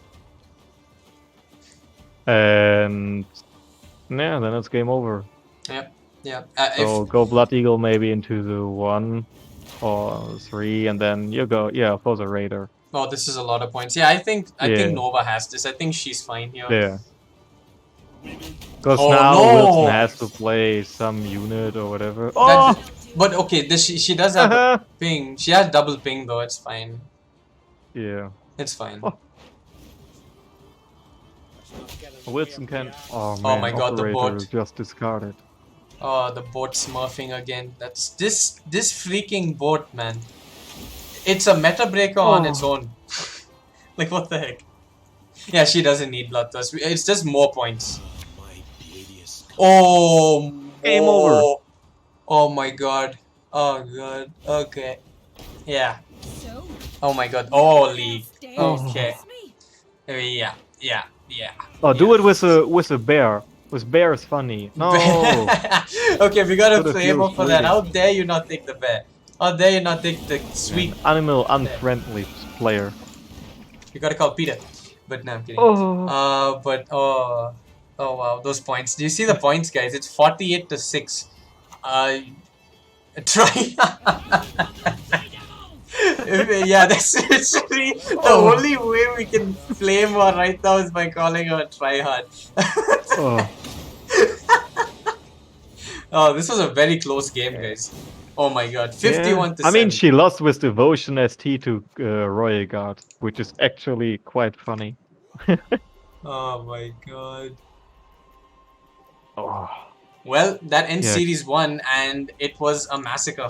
And yeah, then it's game over. Yeah. So go Blood Eagle maybe into the 1 or 3, and then you go, for the Raider. Oh, this is a lot of points. Yeah, I think Yeah. Nova has this. I think she's fine here. Yeah. Because Oh, now no! Wilson has to play some unit or whatever. Oh! But okay, she does have a ping. She has double ping though. It's fine. Yeah. It's fine. Oh. Wilson can. Oh Oh man, my god, the operator boat. just discarded. Oh, the boat smurfing again. That's this freaking boat, man. It's a meta breaker on its own. Like, what the heck? Yeah, she doesn't need Bloodthirst. It's just more points. Oh, Game over. Oh my god. Oh god. Okay. Yeah. So, Oh my god. Oh, League. stay Okay. with me. Yeah. Yeah. Yeah. Oh, do yeah. it with a bear. With bear is funny. No. Okay, we got a Could've flavor used for that. Woody. How dare you not take the bear? How dare you not take the sweet? Animal unfriendly player. You gotta call Peter. But no, I'm kidding. Oh. But oh wow, those points. Do you see the points, guys? It's 48-6. Try. Yeah, that's literally the only way we can flame her right now is by calling her tryhard. Oh. Oh, this was a very close game, guys. Oh my god, 51 to I mean, 7. she lost with Devotion ST to Royal Guard, which is actually quite funny. Oh my god. Oh. Well, that ends Yeah. Series 1 and it was a massacre.